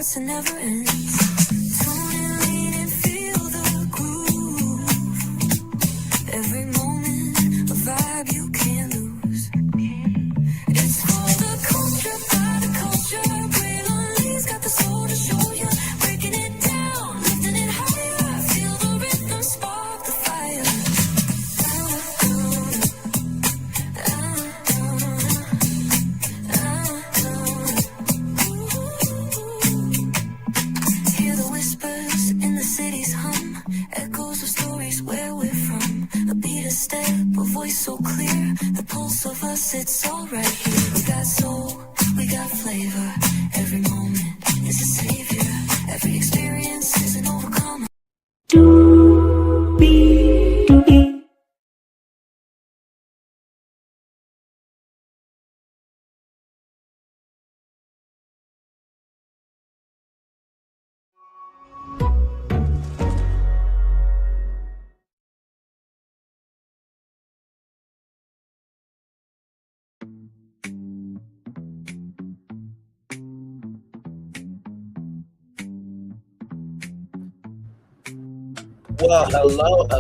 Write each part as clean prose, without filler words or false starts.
starts and never ends. Tune in, lean and feel the groove. Every moment, a vibe you can't lose. It's for the culture, by the culture. Braylon got the soul to show you. Breaking it down, lifting it higher. Feel the rhythm, spark the fire. Hear the whispers in the city's hum. Echoes of stories where we're from. A beat, a step, a voice so clear. The pulse of us, it's all right here. We got soul, we got flavor. Every moment is a savior. Every experience is an overcomer. Well, hello.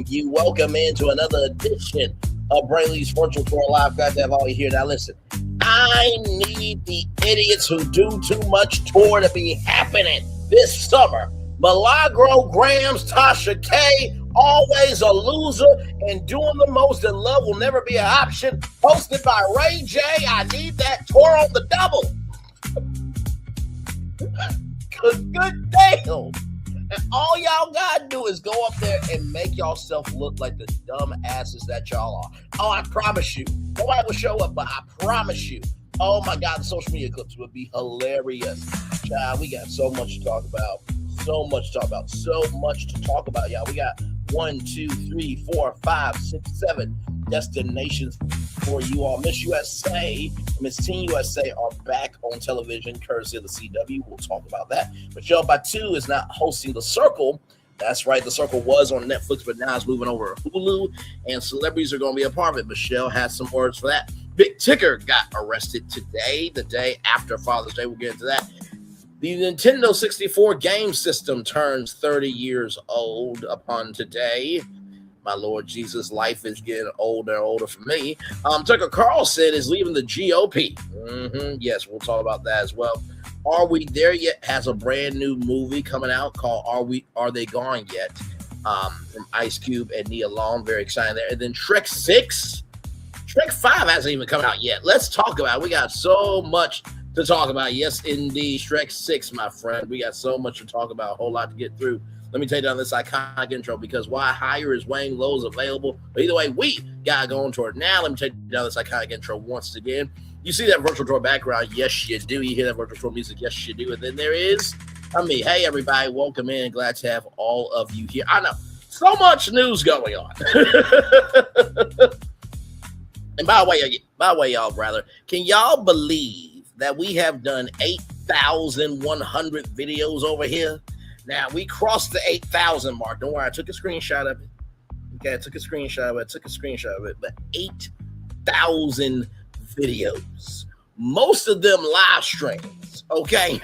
You. Welcome into another edition of Brainley's Virtual Tour Live. Glad to have all you here. Now, listen, I need the idiots who do too much tour to be happening this summer. Milagro, Grams, Tasha K, always a loser, and doing the most in love will never be an option. Hosted by Ray J. I need that tour on the double. Good damn. And all y'all gotta do is go up there and make yourself look like the dumb asses that y'all are. Oh, I promise you. Nobody will show up, but I promise you. Oh my God, the social media clips would be hilarious. Child, we got so much to talk about. So much to talk about, y'all. We got 1, 2, 3, 4, 5, 6, 7 destinations for you all. Miss USA, Miss Teen USA are back on television, courtesy of the CW. We'll talk about that. Michelle Buteau is not hosting The Circle. That's right, The Circle was on Netflix, but now it's moving over to Hulu, and celebrities are going to be a part of it. Michelle has some words for that. Big Tigger got arrested today, the day after Father's Day. We'll get into that. The Nintendo 64 game system turns 30 years old upon today. My Lord Jesus, life is getting older and older for me. Tucker Carlson is leaving the GOP. Yes, we'll talk about that as well. Are We There Yet has a brand new movie coming out called Are They Gone Yet? From Ice Cube and Nia Long. Very exciting there. And then Shrek 6. Shrek 5 hasn't even come out yet. Let's talk about it. We got so much to talk about. Yes, indeed. Shrek 6, my friend. We got so much to talk about. A whole lot to get through. Let me take down this iconic intro because Why Higher is Wayne Lowe's available. But either way, we got to go on toward now. Let me take down this iconic intro once again. You see that virtual tour background? Yes, you do. You hear that virtual tour music? Yes, you do. And then there is me. Hey, everybody. Welcome in. Glad to have all of you here. I know. So much news going on. And by the way, y'all, brother, can y'all believe that we have done 8,100 videos over here? Now, we crossed the 8,000 mark. Don't worry, I took a screenshot of it. Okay, I took a screenshot of it. But 8,000 videos. Most of them live streams, okay?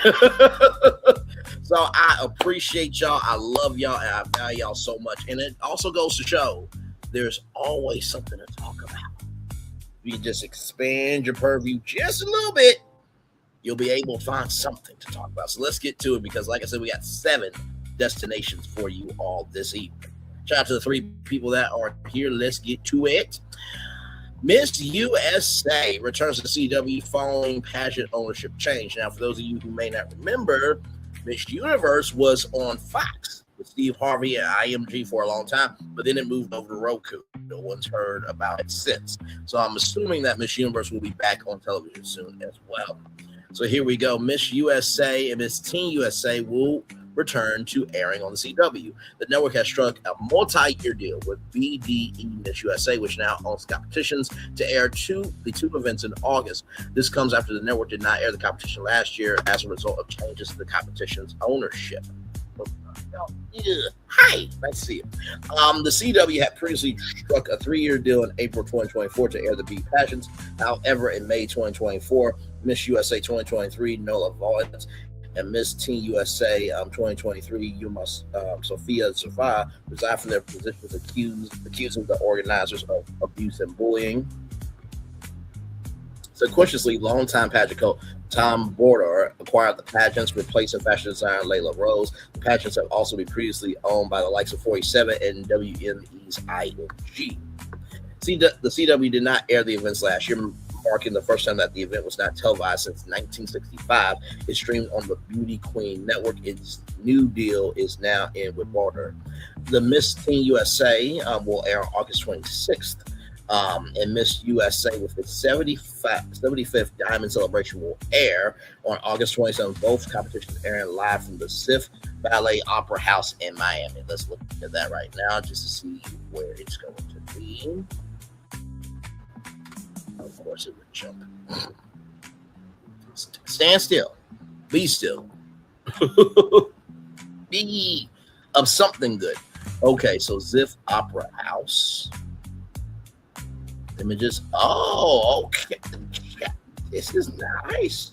So I appreciate y'all. I love y'all, and I value y'all so much. And it also goes to show there's always something to talk about. If you just expand your purview just a little bit, you'll be able to find something to talk about. So let's get to it because, like I said, we got 7 destinations for you all this evening. Shout out to the 3 people that are here. Let's get to it. Miss USA returns to CW following pageant ownership change. Now, for those of you who may not remember, Miss Universe was on Fox with Steve Harvey and IMG for a long time, but then it moved over to Roku. No one's heard about it since. So I'm assuming that Miss Universe will be back on television soon as well. So here we go. Miss USA and Miss Teen USA will return to airing on the CW. The network has struck a multi-year deal with BDE Miss USA, which now owns competitions, to air the two events in August. This comes after the network did not air the competition last year as a result of changes to the competition's ownership. Yeah. Hi, nice to see you. The CW had previously struck a 3-year deal in April 2024 to air the Beat Pageants. However, in May 2024, Miss USA 2023, Nola Voigt, and Miss Teen USA 2023, Yuma Sophia Zafar, resigned from their positions, accusing the organizers of abuse and bullying. Sequentially, longtime pageant coach Tom Border acquired the pageants, replacing fashion designer Layla Rose. The pageants have also been previously owned by the likes of 47 and WME's IMG. The CW did not air the events last year, marking the first time that the event was not televised since 1965. It streamed on the Beauty Queen Network. Its new deal is now in with Border. The Miss Teen USA will air on August 26th. And Miss USA with its 75th Diamond Celebration will air on August 27th. Both competitions airing live from the SIF Ballet Opera House in Miami. Let's look at that right now just to see where it's going to be. Of course, it would jump. Stand still. Be still. Be of something good. Okay, so SIF Opera House. Images. Oh, okay. This is nice.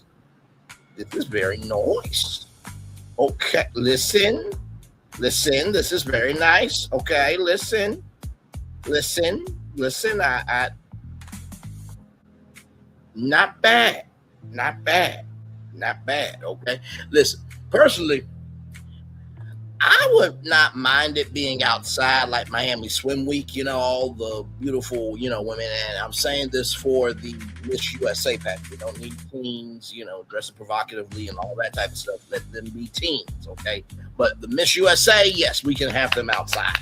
This is very nice. Okay, listen. This is very nice. Okay, listen. I not bad. Okay, listen. Personally, I would not mind it being outside like Miami Swim Week, all the beautiful, women. And I'm saying this for the Miss USA pageant. We don't need teens, dressing provocatively and all that type of stuff. Let them be teens, okay? But the Miss USA, yes, we can have them outside,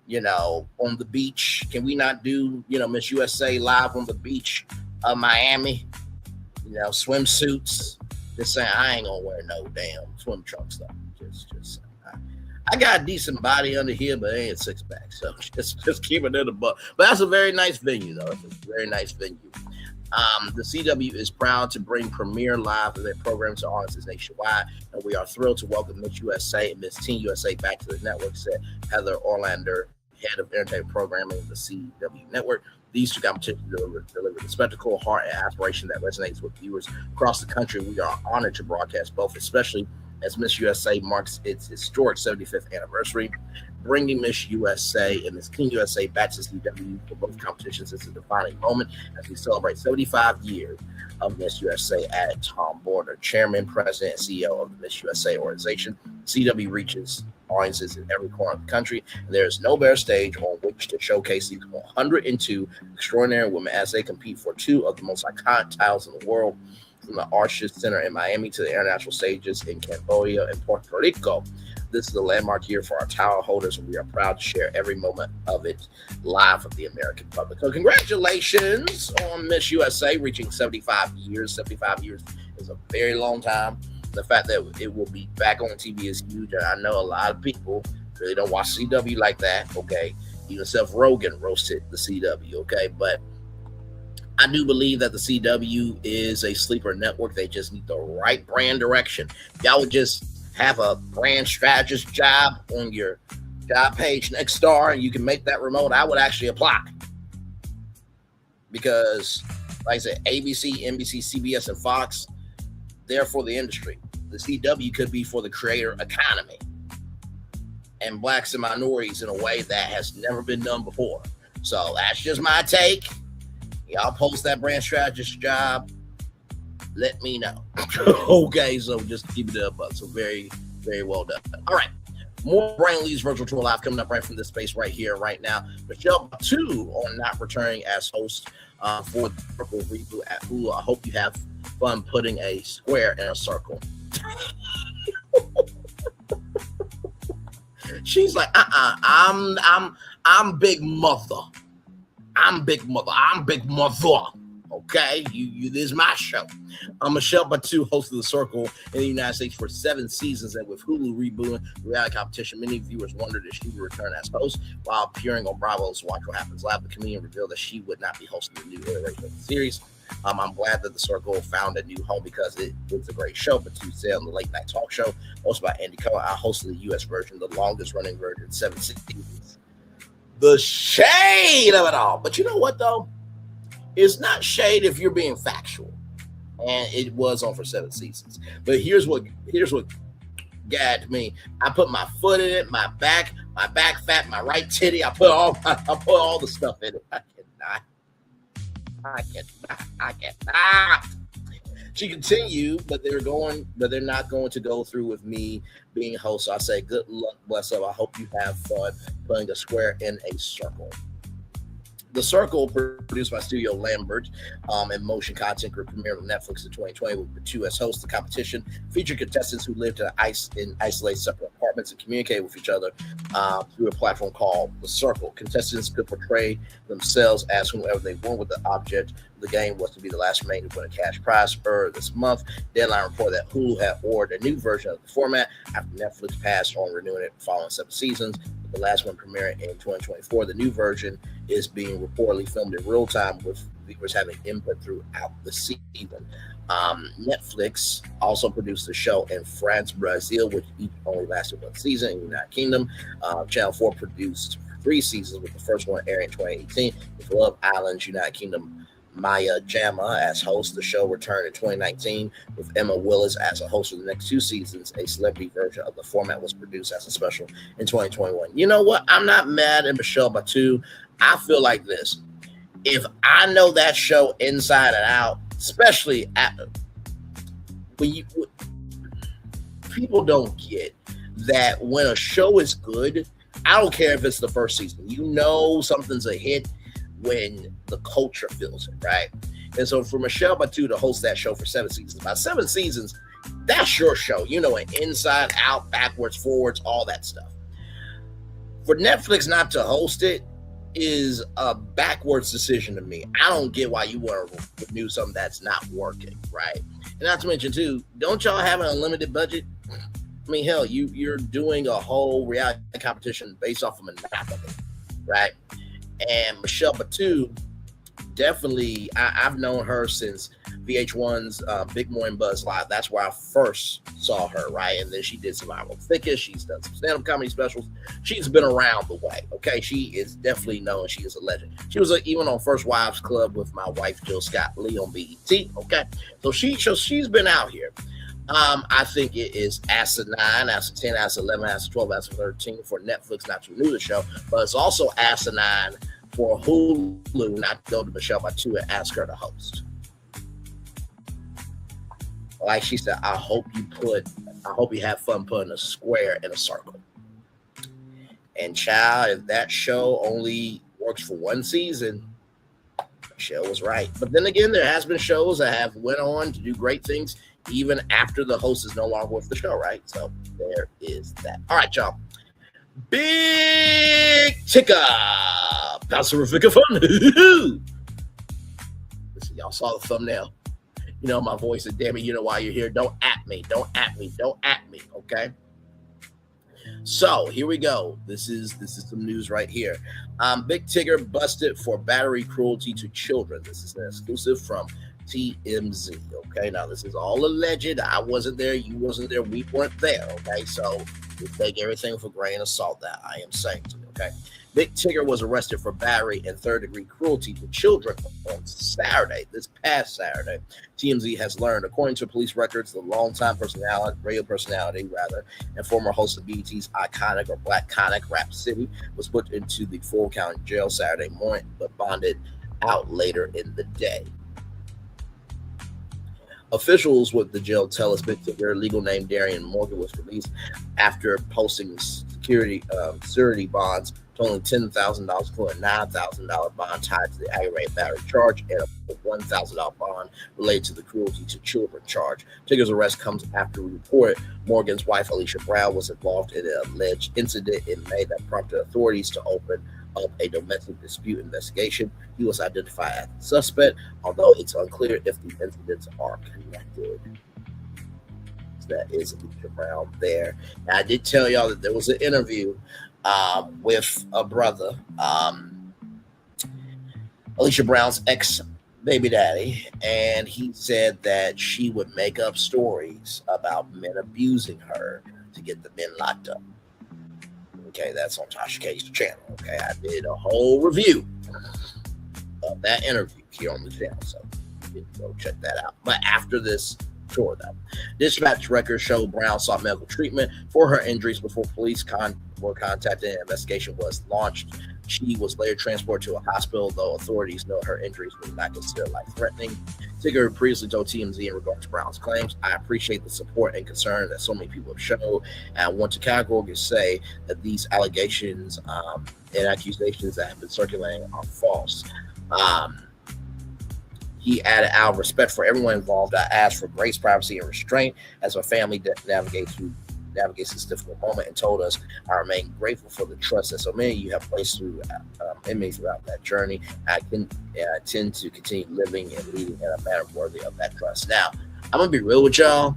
on the beach. Can we not do, Miss USA live on the beach of Miami? Swimsuits. Just saying, I ain't gonna wear no damn swim trunks though. Just saying. I got a decent body under here, but it ain't 6-pack. So just keep it in the butt. But that's a very nice venue, though. It's a very nice venue. The CW is proud to bring premier live event programs to audiences nationwide, and we are thrilled to welcome Miss USA and Miss Teen USA back to the network, said Heather Orlander, head of entertainment programming of the CW network. These two competitions deliver the spectacle, heart, and aspiration that resonates with viewers across the country. We are honored to broadcast both, especially as Miss USA marks its historic 75th anniversary. Bringing Miss USA and Miss Teen USA back to CW for both competitions is a defining moment as we celebrate 75 years of Miss USA, added Tom Border, chairman, president, and CEO of the Miss USA organization. CW reaches audiences in every corner of the country, and there is no better stage on which to showcase these 102 extraordinary women as they compete for two of the most iconic titles in the world, from the Arches Center in Miami to the international stages in Cambodia and Puerto Rico. This is a landmark year for our title holders, and we are proud to share every moment of it live with the American public. So congratulations on Miss USA reaching 75 years. 75 years is a very long time. The fact that it will be back on TV is huge, and I know a lot of people really don't watch CW like that, okay? Even Seth Rogen roasted the CW, okay? But I do believe that the CW is a sleeper network. They just need the right brand direction. Y'all would just have a brand strategist job on your job page next star, and you can make that remote. I would actually apply. Because, like I said, ABC, NBC, CBS, and Fox, they're for the industry. The CW could be for the creator economy and blacks and minorities in a way that has never been done before. So that's just my take. Y'all post that brand strategist job. Let me know. Okay, so just keep it up. So very, very well done. All right. More Brain Leads Virtual Tour Live coming up right from this space right here, right now. Michelle Buteau on not returning as host for the Roku reboot at Hulu. I hope you have fun putting a square in a circle. She's like, I'm big mother. I'm big mother. Okay, this is my show. Michelle Buteau hosted The Circle in the United States for 7 seasons, and with Hulu rebooting the reality competition, many viewers wondered if she would return as host. While appearing on Bravo's Watch What Happens Live, the comedian revealed that she would not be hosting the new iteration of the series. I'm glad that The Circle found a new home because it's a great show. Buteau said on the late night talk show hosted by Andy Cohen, I hosted the U.S. version, the longest running version, 7 seasons. The shade of it all. But you know what, though? It's not shade if you're being factual. And it was on for 7 seasons. But here's what gagged me. I put my foot in it, my back fat, my right titty. I put all the stuff in it. I cannot. She continued, but they're not going to go through with me being host. So I say, good luck, bless up. I hope you have fun putting a square in a circle. The Circle, produced by Studio Lambert and Motion Content Group, premiered on Netflix in 2020 with Buteau as host. The competition featured contestants who lived in isolated separate apartments and communicated with each other through a platform called The Circle. Contestants could portray themselves as whomever they want, with the object of the game was to be the last remaining to win a cash prize. Earlier this month, Deadline reported that Hulu had ordered a new version of the format after Netflix passed on renewing it following 7 seasons. The last one premiering in 2024. The new version is being reportedly filmed in real time, with viewers having input throughout the season. Netflix also produced the show in France, Brazil, which each only lasted 1 season. In the United Kingdom, Channel 4 produced 3 seasons, with the first one airing in 2018. With Love Island's United Kingdom, Maya Jama as host. The show returned in 2019 with Emma Willis as a host for the next 2 seasons. A celebrity version of the format was produced as a special in 2021. You know what? I'm not mad at Michelle Buteau. I feel like this. If I know that show inside and out, especially when people don't get that when a show is good, I don't care if it's the first season. You know something's a hit when the culture feels it, right? And so for Michelle Buteau to host that show for 7 seasons, about 7 seasons, that's your show. You know it inside, out, backwards, forwards, all that stuff. For Netflix not to host it is a backwards decision to me. I don't get why you want to renew something that's not working, right? And not to mention, too, don't y'all have an unlimited budget? I mean, hell, you're doing a whole reality competition based off of Monopoly, right? And Michelle Buteau, definitely, I've known her since VH1's Big Morning Buzz Live. That's where I first saw her, right? And then she did Survival Thickest. She's done some stand-up comedy specials. She's been around the way, okay? She is definitely known. She is a legend. She was even on First Wives Club with my wife, Jill Scott Lee, on BET, okay? So she's been out here. I think it is asinine, after 10, after 11, after 12, after 13 for Netflix not to renew the show, but it's also asinine for Hulu not to go to Michelle Buteau and ask her to host. Like she said, I hope you have fun putting a square in a circle. And child, if that show only works for 1 season, Michelle was right. But then again, there has been shows that have went on to do great things even after the host is no longer with the show, right? So there is that. All right, y'all. Big ticker. Pacific fun. Listen, y'all saw the thumbnail. You know my voice, and damn it, you know why you're here. Don't at me. Don't at me. Don't at me. Okay. So here we go. This is some news right here. Big Tigger busted for battery cruelty to children. This is an exclusive from TMZ. Okay, now this is all alleged. I wasn't there. You wasn't there. We weren't there. Okay, so we take everything for grain of salt that I am saying to you. Okay, Big Tigger was arrested for battery and third-degree cruelty to children on Saturday, this past Saturday. TMZ has learned, according to police records, the longtime radio personality, and former host of BET's iconic or Black-conic Rap City was put into the Fulton County Jail Saturday morning, but bonded out later in the day. Officials with the jail tell us Big Tigger, legal name Darian Morgan, was released after posting security bonds totaling $10,000 for a $9,000 bond tied to the aggravated battery charge and a $1,000 bond related to the cruelty to children charge. Tigger's arrest comes after we reported Morgan's wife, Alicia Brown, was involved in an alleged incident in May that prompted authorities to open of a domestic dispute investigation. He was identified as the suspect, although it's unclear if the incidents are connected. That is Alicia Brown there. And I did tell y'all that there was an interview with a brother, Alicia Brown's ex baby daddy, and he said that she would make up stories about men abusing her to get the men locked up. Okay, that's on Tasha K's channel. Okay, I did a whole review of that interview here on the channel, so you can go check that out. But after this tour, though, dispatch records show Brown sought medical treatment for her injuries before police were contacted and an investigation was launched. She was later transported to a hospital, though authorities know her injuries were not considered life-threatening. Tigger previously told TMZ in regards to Brown's claims, "I appreciate the support and concern that so many people have shown, and I want to categorically say that these allegations and accusations that have been circulating are false." He added, "Out of respect for everyone involved, I ask for grace, privacy, and restraint as our family navigates this difficult moment," and told us, "I remain grateful for the trust that so many of you have placed in me throughout that journey. I intend to continue living and leading in a manner worthy of that trust." Now, I'm going to be real with y'all.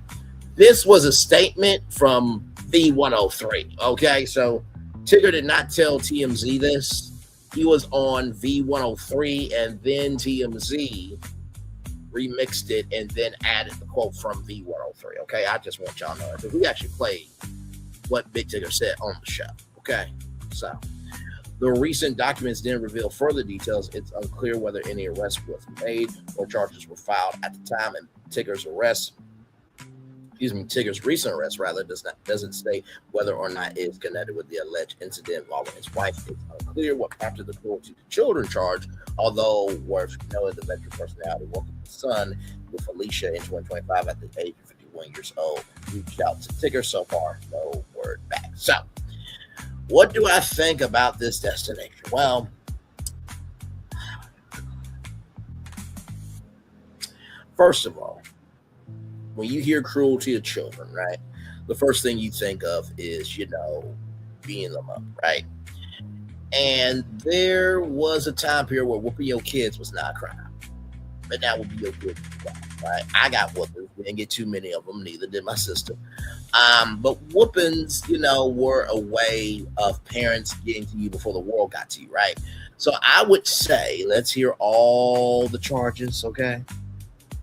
This was a statement from V103, okay? So Tigger did not tell TMZ this. He was on V103, and then TMZ remixed it and then added the quote from V103. Okay, I just want y'all to know that we actually played what Big Tigger said on the show. Okay, so the recent documents didn't reveal further details. It's unclear whether any arrest was made or charges were filed at the time, and Tigger's recent arrest doesn't state whether or not it is connected with the alleged incident involving his wife. It's unclear what prompted the cruelty to children charge, although worth knowing the veteran personality working with son with Alicia in 2025 at the age of 51 years old reached out to Tigger. So far, no word back. So, what do I think about this destination? Well, first of all, when you hear cruelty to children, right, the first thing you think of is, beating them up, right? And there was a time period where whooping your kids was not a crime. But now whooping your kids is a crime, right? I got whoopings. We didn't get too many of them. Neither did my sister. But whoopings, were a way of parents getting to you before the world got to you, right? So I would say, let's hear all the charges, okay?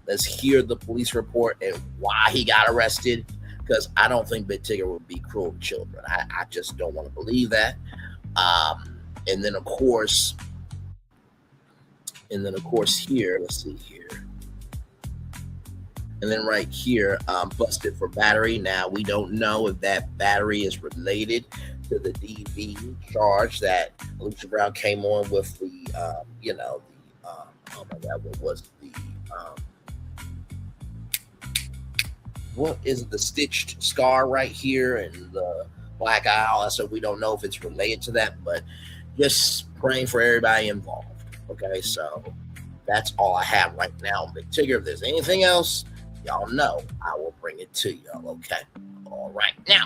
Let's hear the police report and why he got arrested, because I don't think Big Tigger would be cruel to children. I just don't want to believe that. And then of course here, let's see here. And then right here, busted for battery. Now we don't know if that battery is related to the DV charge that Alicia Brown came on with the, oh my God, what was the, what is the stitched scar right here and the black eye? So we don't know if it's related to that, but just praying for everybody involved. Okay, so that's all I have right now on Big Tigger. If there's anything else, y'all know I will bring it to y'all. Okay, all right. Now,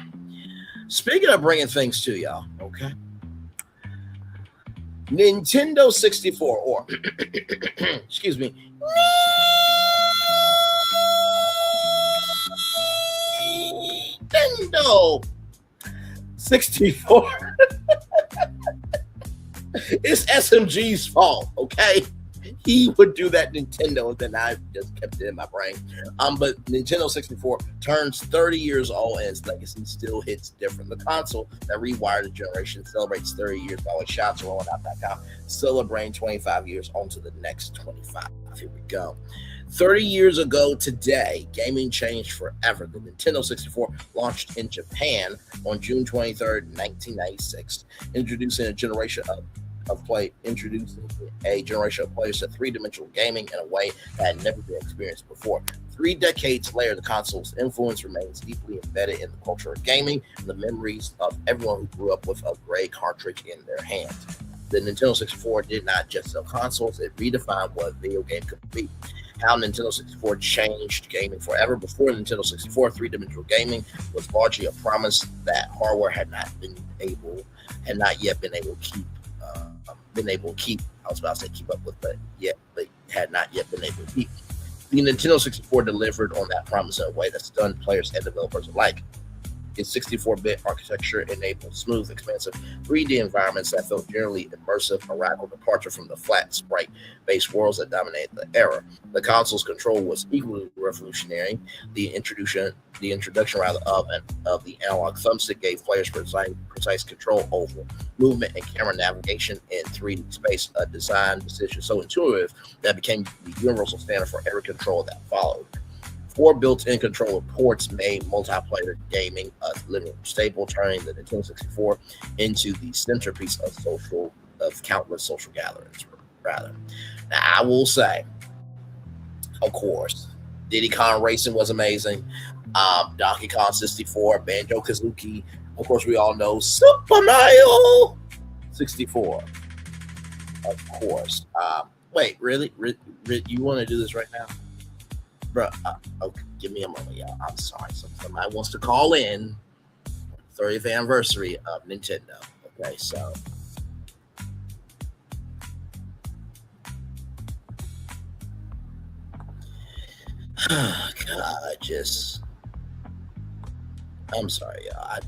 speaking of bringing things to y'all, okay, Nintendo 64, or excuse me, Nintendo 64. It's SMG's fault, okay? He would do that Nintendo, and then I just kept it in my brain. But Nintendo 64 turns 30 years old, and its legacy still hits different. The console that rewired the generation celebrates 30 years by way shots rolling out.com, celebrating 25 years on to the next 25. Here we go. 30 years ago today, gaming changed forever. The Nintendo 64 launched in Japan on June 23rd, 1996, introducing a generation of players to three-dimensional gaming in a way that had never been experienced before. 3 decades later, the console's influence remains deeply embedded in the culture of gaming and the memories of everyone who grew up with a gray cartridge in their hands. The Nintendo 64 did not just sell consoles, it redefined what a video game could be. How Nintendo 64 changed gaming forever. Before Nintendo 64, three-dimensional gaming was largely a promise that hardware had not yet been able to keep been able to keep. I was about to say keep up with, but had not yet been able to keep. The Nintendo 64 delivered on that promise in a way that stunned players and developers alike. Its 64-bit architecture enabled smooth, expansive 3D environments that felt generally immersive, a radical departure from the flat, sprite-based worlds that dominated the era. The console's control was equally revolutionary. The introduction of the analog thumbstick gave players precise control over movement and camera navigation in 3D space, a design decision so intuitive that became the universal standard for every controller that followed. 4 built-in controller ports made multiplayer gaming a living staple, turning the Nintendo 64 into the centerpiece of countless social gatherings. Now, I will say, of course, Diddy Kong Racing was amazing. Donkey Kong 64, Banjo-Kazooie. Of course, we all know Super Mario 64. Of course. Wait, really? You want to do this right now? Bro, okay, give me a moment, y'all. I'm sorry. Somebody wants to call in 30th anniversary of Nintendo. Okay, so God, I'm sorry, y'all.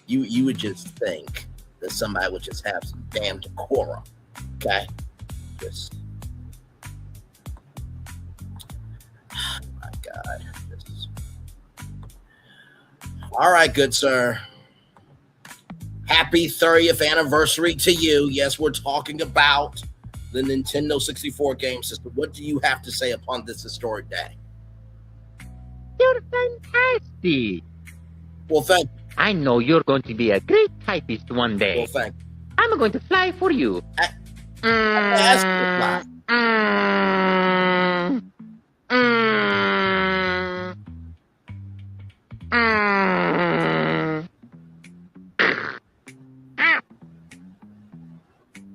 You would just think that somebody would just have some damn decorum. Okay? God. All right, good sir. Happy 30th anniversary to you. Yes, we're talking about the Nintendo 64 game system. What do you have to say upon this historic day? You're fantastic. Well, thank you. I know you're going to be a great typist one day. Well, thank you. I'm going to fly for you. I asked you to fly.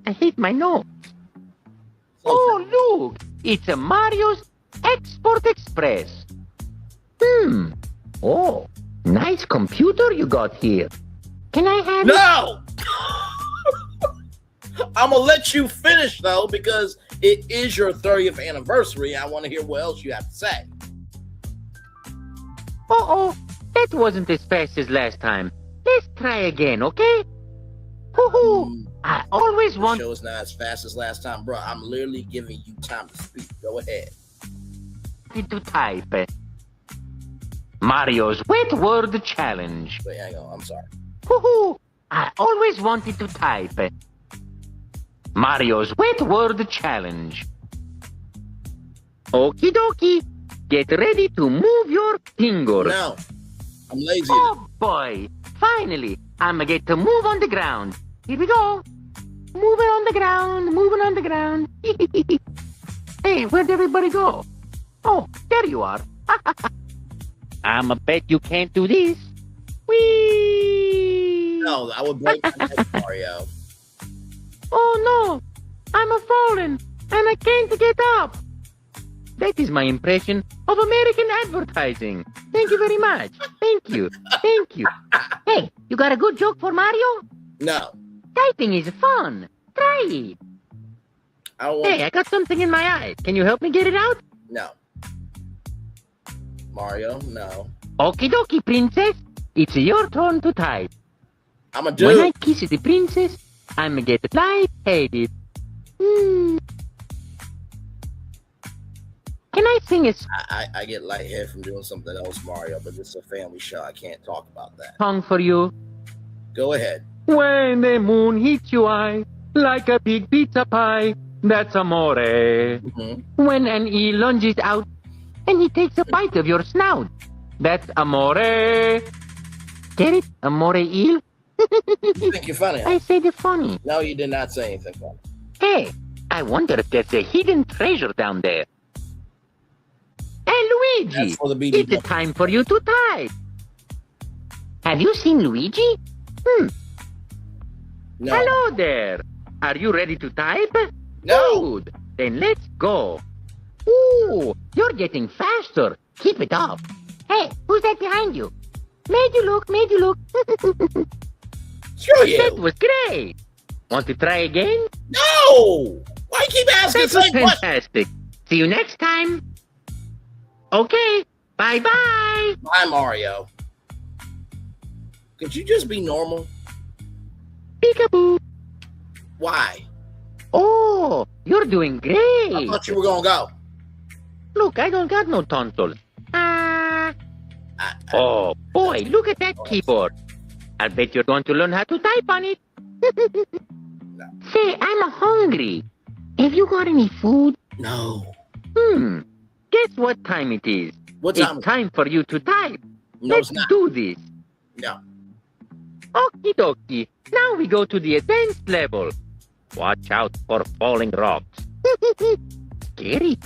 I hate my nose. Oh, look! It's a Mario's Export Express. Oh, nice computer you got here. Can I have it? No! I'm going to let you finish, though, because it is your 30th anniversary. I want to hear what else you have to say. Uh-oh, that wasn't as fast as last time. Let's try again, okay? Hoo-hoo! I always want... The show is not as fast as last time, bro. I'm literally giving you time to speak. Go ahead. To type. Mario's Wet Word Challenge. Wait, hang on. I'm sorry. Hoo-hoo! I always wanted to type. Mario's Wet Word Challenge. Okie dokie. Get ready to move your fingers. No. I'm lazy. Oh, boy. Finally, I'm going to get to move on the ground. Here we go. Moving on the ground, moving on the ground. Hey, where'd everybody go? Oh, there you are. I'ma bet you can't do this. Whee! No, I would break my neck, Mario. Oh, no. I'm a-falling, and I can't get up. That is my impression of American advertising. Thank you very much. Thank you. Thank you. Hey, you got a good joke for Mario? No. Typing is fun. Try it. I don't want Hey, I got something in my eye. Can you help me get it out? No. Mario, no. Okie dokie, princess. It's your turn to type. I'm a dude. When I kiss the princess, I'm get light-headed. Can I sing a I get lightheaded from doing something else, Mario, but this is a family show. I can't talk about that. song for you? Go ahead. When the moon hits your eye like a big pizza pie, that's amore. Mm-hmm. When an eel lunges out and he takes a bite of your snout, that's amore. Get it? Amore eel? You think you're funny? I said it funny. No, you did not say anything funny. Hey, I wonder if there's a hidden treasure down there. Hey, Luigi, That's for the BD. it's time for you to type. Have you seen Luigi? No. Hello there. Are you ready to type? No. Good. Then let's go. Ooh, you're getting faster. Keep it up. Hey, who's that behind you? Made you look. Screw you. That was great. Want to try again? No! Why you keep asking the That was same question? fantastic. See you next time. Okay, bye-bye. Bye, Mario. Could you just be normal? Peekaboo. Why? Oh, you're doing I great. thought you were gonna go. Look, I don't got no tonsils. Ah. I- Oh, boy, look at that keyboard. I bet you're going to learn how to type on it. Say, I'm hungry. Have you got any food? No. Guess what time it is? What time? It's time for you to type. No, Let's it's not. do this. No. Okie dokie. Now we go to the advanced level. Watch out for falling rocks. Scary.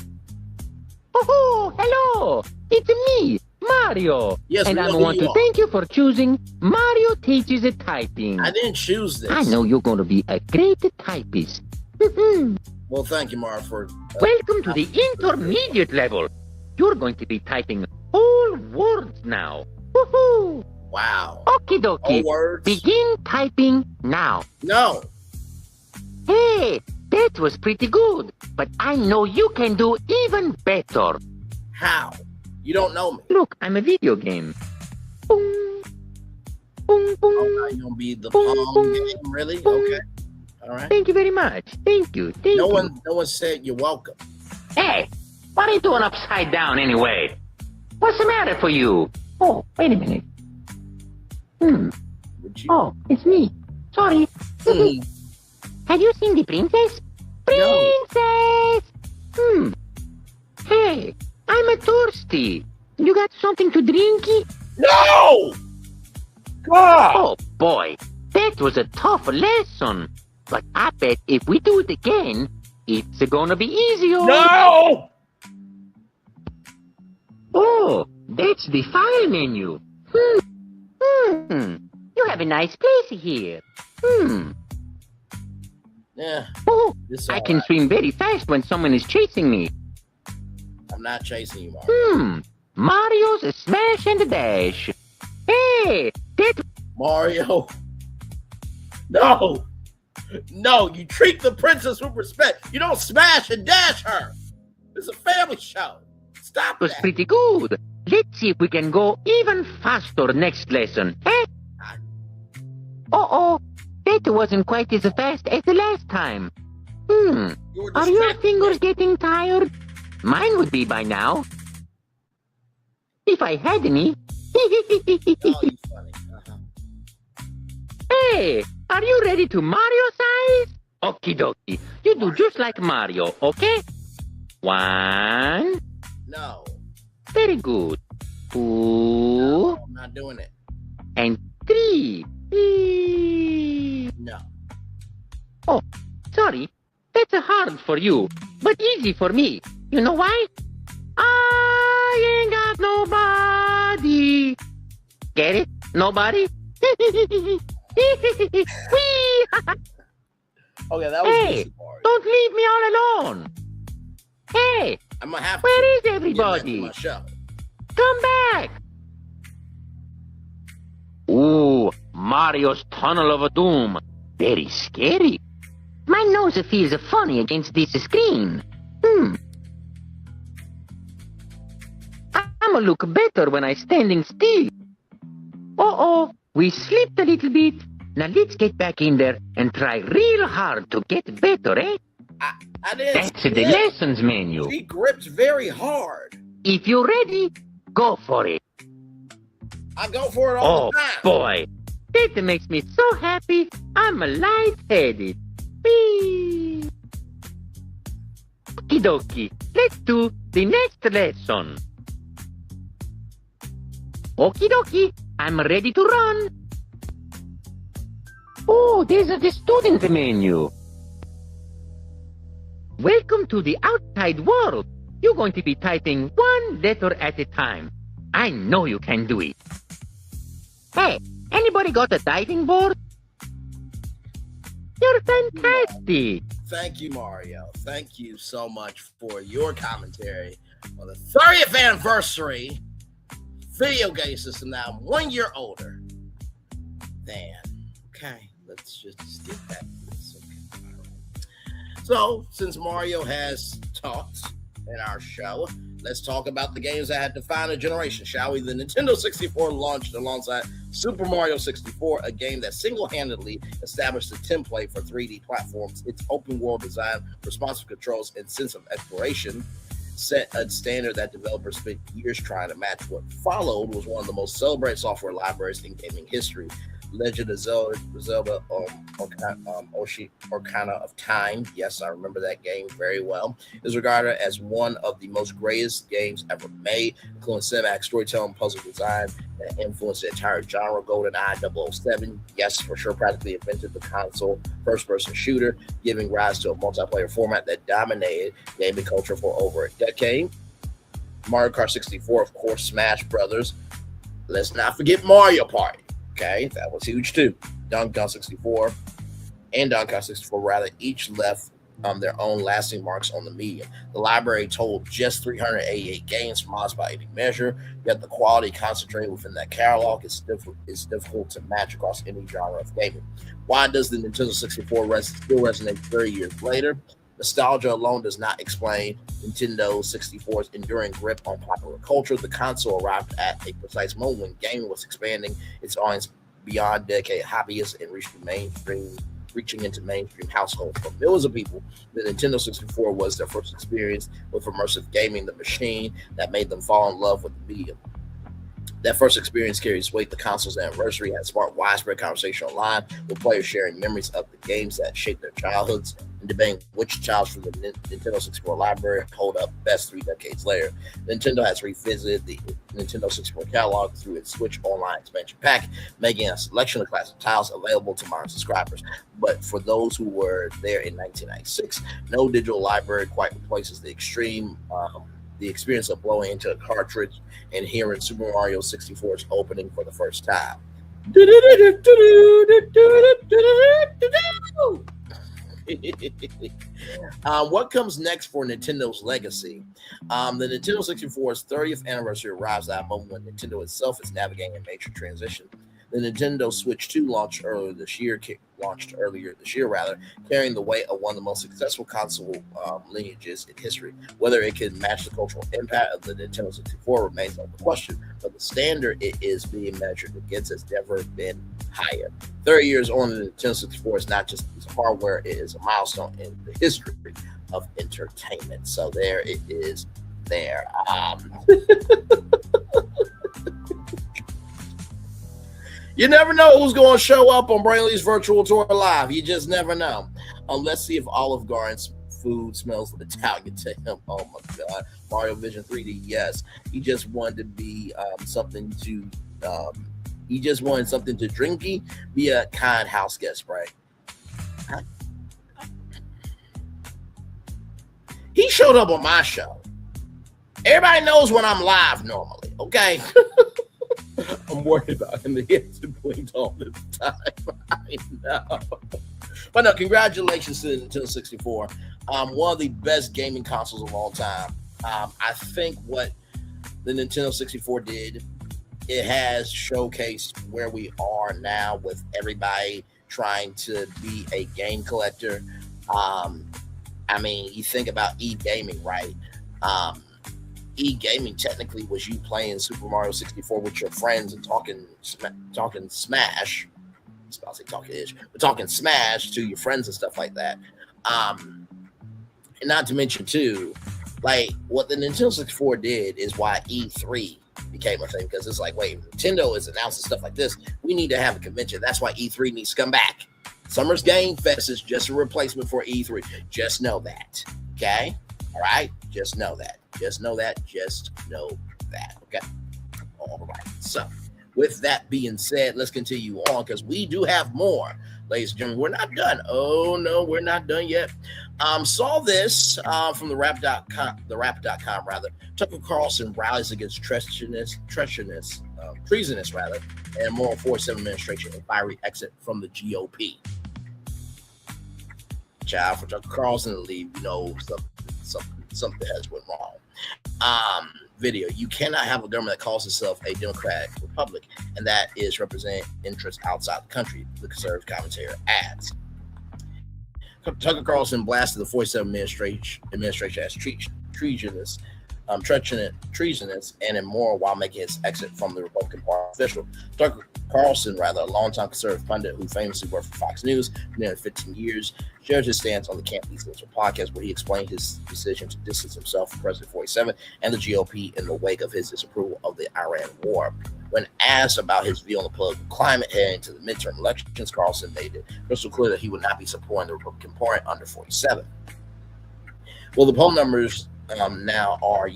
Oh, hello. It's me, Mario. Yes, and we I know who want you to are. thank you for choosing Mario Teaches a Typing. I didn't choose this. I know you're going to be a great typist. Well, thank you, Mario, for... Welcome to the intermediate level. You're going to be typing whole words now. Woohoo! Wow. Okie dokie. All words? Begin typing now. No. Hey, that was pretty good. But I know you can do even better. How? You don't know me. Look, I'm a video game. Boom. Boom, boom. Oh, now you're gonna be the Boom, palm boom, game, really? boom. Okay. All right. Thank you very much. Thank you. Thank No you. one said you're welcome. Hey, what are you doing upside down anyway? What's the matter for you? Oh, wait a minute. Would you? Oh, it's me. Sorry. Hmm. Have you seen the princess? No. Princess! Hey, I'm thirsty. You got something to drink? No! God! Oh, boy. That was a tough lesson. But I bet if we do it again, it's gonna be easier. No! Oh, that's the file menu. You have a nice place here. Yeah, Oh, this I all can right. swim very fast when someone is chasing me. I'm not chasing you, Mario. Mario's Smash and Dash. Hey, that... Mario. No! No, you treat the princess with respect. You don't smash and dash her. It's a family show. Stop was that. pretty good. Let's see if we can go even faster next lesson, eh? Uh-oh, that wasn't quite as fast as the last time. You were Are your distracted. fingers getting tired? Mine would be by now. If I had any. Oh, you funny. Hey, are you ready to Mario size? Okie dokie. You do just like Mario, okay? 1. No. Very good. 2. No, I'm not doing it. And 3. No. Oh, sorry. That's hard for you, but easy for me. You know why? I ain't got nobody. Get it? Nobody? Whee! Okay, that was Hey, easy, Mario. don't leave me all alone. Hey, I'm gonna have where to is get back to everybody? my show. Come back. Ooh, Mario's Tunnel of Doom. Very scary. My nose feels funny against this screen. I'ma look better when I'm standing still. Uh-oh, we slipped a little bit. Now let's get back in there and try real hard to get better, eh? I didn't. That's the slip. lessons menu. She grips very hard. If you're ready, go for it. I go for it all Oh, the time. boy. That makes me so happy, I'm lightheaded. Whee! Okie dokie, let's do the next lesson. Okie dokie, I'm ready to run. Oh, there's the student menu. Welcome to the outside world. You're going to be typing 1 letter at a time. I know you can do it. Hey, anybody got a diving board? You're fantastic. Thank you, Mario. Thank you so much for your commentary on the 30th anniversary video game system. Now I'm 1 year older than. Okay. let's just get back to this. Okay. All right. So, since Mario has talked in our show, let's talk about the games that had defined a generation, shall we? The Nintendo 64 launched alongside Super Mario 64, a game that single-handedly established the template for 3D platforms. Its open-world design, responsive controls, and sense of exploration set a standard that developers spent years trying to match. What followed was one of the most celebrated software libraries in gaming history. Legend of Zelda Ocarina of Time. Yes, I remember that game very well. Is regarded as one of the most greatest games ever made, including cinematic storytelling, puzzle design that influenced the entire genre. GoldenEye 007, yes, for sure, practically invented the console first-person shooter, giving rise to a multiplayer format that dominated gaming culture for over a decade. Mario Kart 64, of course, Smash Brothers. Let's not forget Mario Party. Okay, that was huge too. Donkey Kong 64 and Donkey Kong 64 rather each left their own lasting marks on the medium. The library totaled just 388 games from mods by any measure, yet the quality concentrated within that catalog is difficult to match across any genre of gaming. Why does the Nintendo 64 still resonate 30 years later? Nostalgia alone does not explain Nintendo 64's enduring grip on popular culture. The console arrived at a precise moment when gaming was expanding its audience beyond dedicated hobbyists and reaching into mainstream households. For millions of people, the Nintendo 64 was their first experience with immersive gaming, the machine that made them fall in love with the medium. That first experience carries weight. The console's anniversary has sparked widespread conversation online, with players sharing memories of the games that shaped their childhoods and debating which titles from the Nintendo 64 library hold up best 3 decades later. Nintendo has revisited the Nintendo 64 catalog through its Switch Online expansion pack, making a selection of classic titles available to modern subscribers. But for those who were there in 1996, no digital library quite replaces the experience of blowing into a cartridge and hearing Super Mario 64's opening for the first time. What comes next for Nintendo's legacy? The Nintendo 64's 30th anniversary arrives at a moment when Nintendo itself is navigating a major transition. The Nintendo Switch 2 launched earlier this year, carrying the weight of one of the most successful console lineages in history. Whether it can match the cultural impact of the Nintendo 64 remains open question, but the standard it is being measured against has never been higher. 30 years on, the Nintendo 64 is not just a piece of hardware, it is a milestone in the history of entertainment. So there it is there. You never know who's going to show up on Brainley's virtual tour live. You just never know. Let's see if Olive Garden's food smells Italian to him. Oh my God. Mario Vision 3D, yes. He just wanted to be something to drinky, be a kind house guest, right? He showed up on my show. Everybody knows when I'm live normally, okay? I'm worried about him. He has to blink all this time. I know. But no, congratulations to the Nintendo 64. One of the best gaming consoles of all time. I think what the Nintendo 64 did, it has showcased where we are now with everybody trying to be a game collector. I mean, you think about e-gaming, right? E-gaming technically was you playing Super Mario 64 with your friends and talking Smash. I was about to say talking ish, but talking Smash to your friends and stuff like that. And not to mention too, like what the Nintendo 64 did is why E3 became a thing, because it's like, wait, Nintendo is announcing stuff like this. We need to have a convention. That's why E3 needs to come back. Summer's Game Fest is just a replacement for E3. Just know that. Okay? All right? Just know that. Just know that. Just know that. Okay? All right. So, with that being said, let's continue on because we do have more. Ladies and gentlemen, we're not done. Oh, no, we're not done yet. Saw this from the rap.com rather. Tucker Carlson rallies against treasonous, and moral force administration and fiery exit from the GOP. Child, for Tucker Carlson to leave, you know, something has went wrong. video. You cannot have a government that calls itself a democratic republic, and that is represent interests outside the country, the conservative commentator adds. Tucker Carlson blasted the 47 administration as treasonous, and immoral while making his exit from the Republican Party official. Tucker Carlson, a longtime conservative pundit who famously worked for Fox News for nearly 15 years, shared his stance on the Can't Be Censored podcast, where he explained his decision to distance himself from President 47 and the GOP in the wake of his disapproval of the Iran war. When asked about his view on the political climate heading to the midterm elections, Carlson made it crystal clear that he would not be supporting the Republican Party under 47. Well, the poll numbers now are,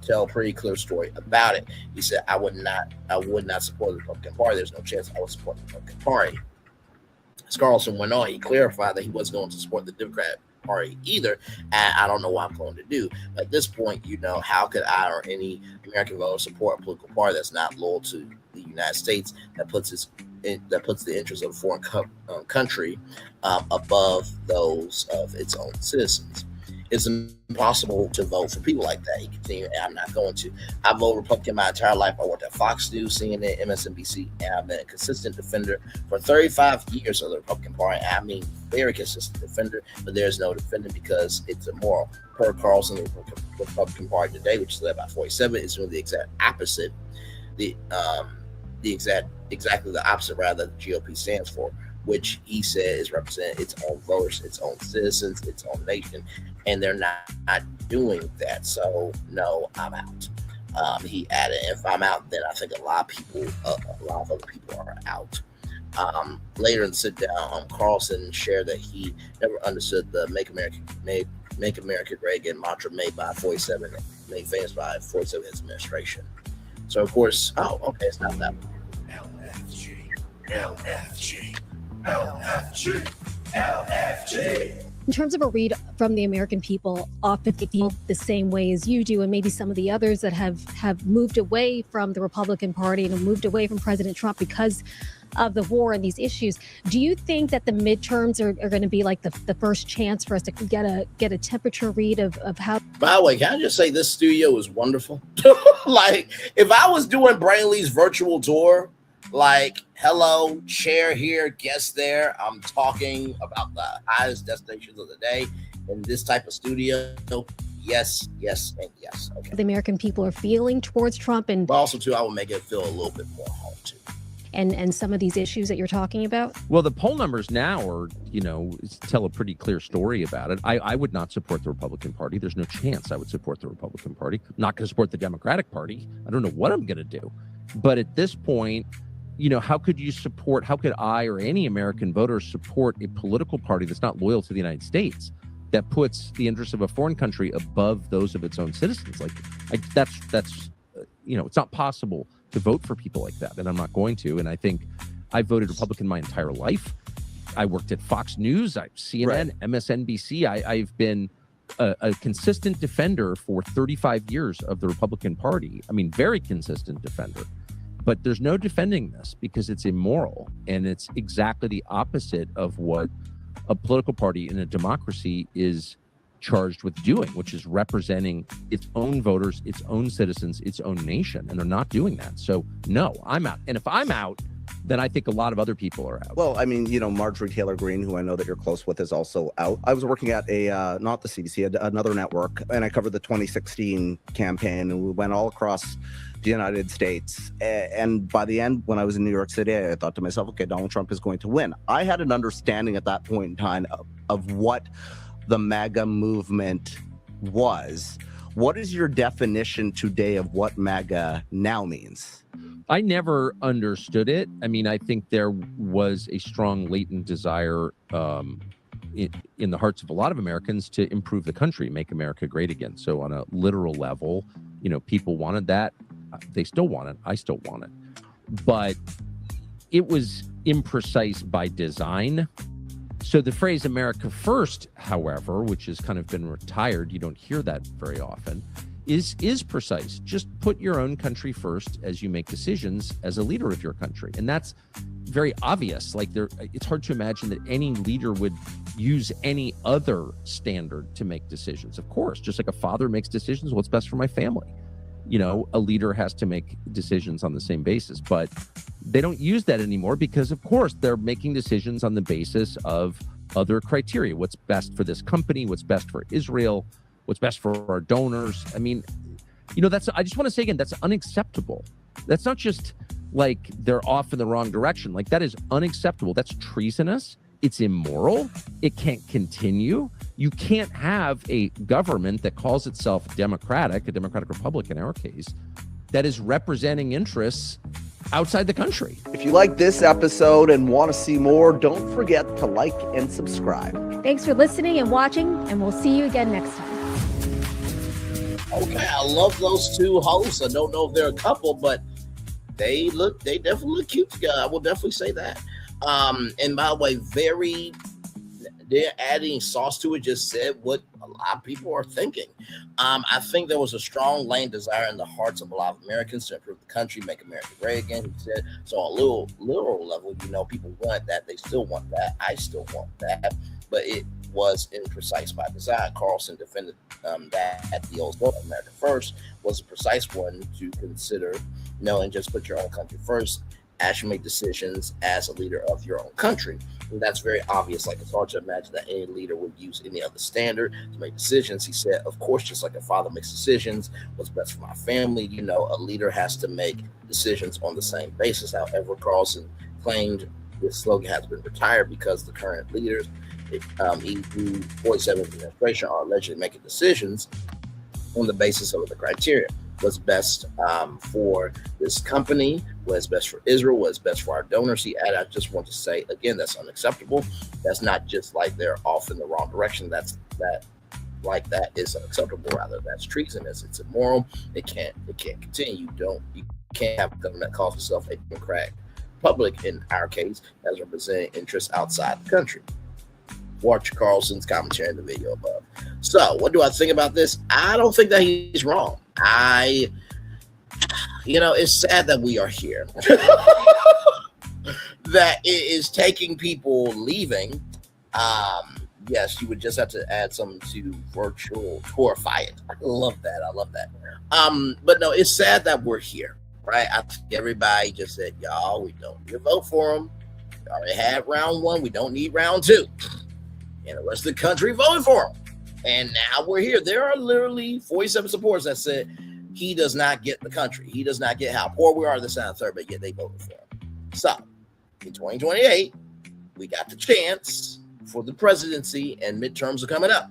tell a pretty clear story about it. He said, I would not support the Republican Party. There's no chance I would support the Republican Party. As Carlson went on, he clarified that he wasn't going to support the Democratic Party either, and I don't know what I'm going to do. At this point, how could I or any American voter support a political party that's not loyal to the United States, that puts the interests of a foreign country above those of its own citizens? It's impossible to vote for people like that. He continued, and I'm not going to. I voted Republican my entire life. I worked at Fox News, CNN, MSNBC, and I've been a consistent defender for 35 years of the Republican Party. I mean, very consistent defender, but there's no defender because it's immoral. Per Carlson, the Republican Party today, which is led by 47, is doing the exact opposite. Exactly the opposite, rather, the GOP stands for, which he said is represent its own voters, its own citizens, its own nation, and they're not doing that. So no, I'm out. He added, if I'm out, then I think a lot of other people are out. Later in the sit down, Carlson shared that he never understood the Make America Great Again mantra made famous by 47 administration. So of course, it's not that one. LFG. In terms of a read from the American people, often they feel the same way as you do, and maybe some of the others that have moved away from the Republican Party and have moved away from President Trump because of the war and these issues. Do you think that the midterms are going to be like the first chance for us to get a temperature read of how? By the way, can I just say this studio is wonderful? Like, if I was doing Brainley's virtual tour, like, hello, chair here, guest there, I'm talking about the highest destinations of the day in this type of studio. Yes, and yes. Okay. The American people are feeling towards Trump, and but also too, I will make it feel a little bit more home too. And some of these issues that you're talking about? Well, the poll numbers now are, tell a pretty clear story about it. I would not support the Republican Party. There's no chance I would support the Republican Party. I'm not going to support the Democratic Party. I don't know what I'm going to do. But at this point, how could I or any American voter support a political party that's not loyal to the United States, that puts the interests of a foreign country above those of its own citizens? That's it's not possible to vote for people like that, and I'm not going to. And I think I voted Republican my entire life. I worked at Fox News, CNN, right. MSNBC. I've been a consistent defender for 35 years of the Republican Party. I mean, very consistent defender. But there's no defending this because it's immoral, and it's exactly the opposite of what a political party in a democracy is charged with doing, which is representing its own voters, its own citizens, its own nation, and they're not doing that. So no, I'm out. And if I'm out, then I think a lot of other people are out. Well, I mean, Marjorie Taylor Greene, who I know that you're close with, is also out. I was working at not the CBC, another network, and I covered the 2016 campaign, and we went all across the United States. And by the end, when I was in New York City, I thought to myself, okay, Donald Trump is going to win. I had an understanding at that point in time of what the MAGA movement was. What is your definition today of what MAGA now means? I never understood it. I mean, I think there was a strong latent desire in the hearts of a lot of Americans to improve the country, make America great again. So on a literal level, people wanted that. They still want it. I still want it. But it was imprecise by design. So the phrase America First, however, which has kind of been retired, you don't hear that very often, is precise. Just put your own country first as you make decisions as a leader of your country. And that's very obvious. It's hard to imagine that any leader would use any other standard to make decisions. Of course, just like a father makes decisions, what's best for my family. a leader has to make decisions on the same basis. But they don't use that anymore because, of course, they're making decisions on the basis of other criteria. What's best for this company? What's best for Israel? What's best for our donors? I mean, I just want to say again, that's unacceptable. That's not just like they're off in the wrong direction. Like, that is unacceptable. That's treasonous. It's immoral. It can't continue. You can't have a government that calls itself democratic, a democratic republic in our case, that is representing interests outside the country. If you like this episode and want to see more, don't forget to like and subscribe. Thanks for listening and watching, and we'll see you again next time. Okay, I love those two hosts. I don't know if they're a couple, but they definitely look cute together. I will definitely say that. And by the way, they're adding sauce to it, just said what a lot of people are thinking. I think there was a strong latent desire in the hearts of a lot of Americans to improve the country, make America great again. He said, so on a little literal level, people want that. They still want that. I still want that. But it was imprecise by design. Carlson defended that at the old slogan, America First, was a precise one to consider, and just put your own country first as you make decisions as a leader of your own country. And that's very obvious. Like, it's hard to imagine that any leader would use any other standard to make decisions. He said, of course, just like a father makes decisions, what's best for my family, a leader has to make decisions on the same basis. However, Carlson claimed this slogan has been retired because the current leaders, EU 47 administration, are allegedly making decisions on the basis of the criteria. What's best for this company, what's best for Israel, what's best for our donors. He added, I just want to say, again, that's unacceptable. That's not just like they're off in the wrong direction. That is unacceptable. Rather, that's treasonous. It's immoral. It can't continue. You can't have a government that calls itself a democratic republic, in our case, as representing interests outside the country. Watch Carlson's commentary in the video above. So, what do I think about this? I don't think that he's wrong. It's sad that we are here. That it is taking people leaving. Yes, you would just have to add something to virtual torify it. I love that. But no, it's sad that we're here, right? I think everybody just said, y'all, we don't need to vote for them. We already had round one. We don't need round two. And the rest of the country voted for him. And now we're here. There are literally 47 supporters that said he does not get the country. He does not get how poor we are this and third, but yet they voted for him. So in 2028, we got the chance for the presidency, and midterms are coming up.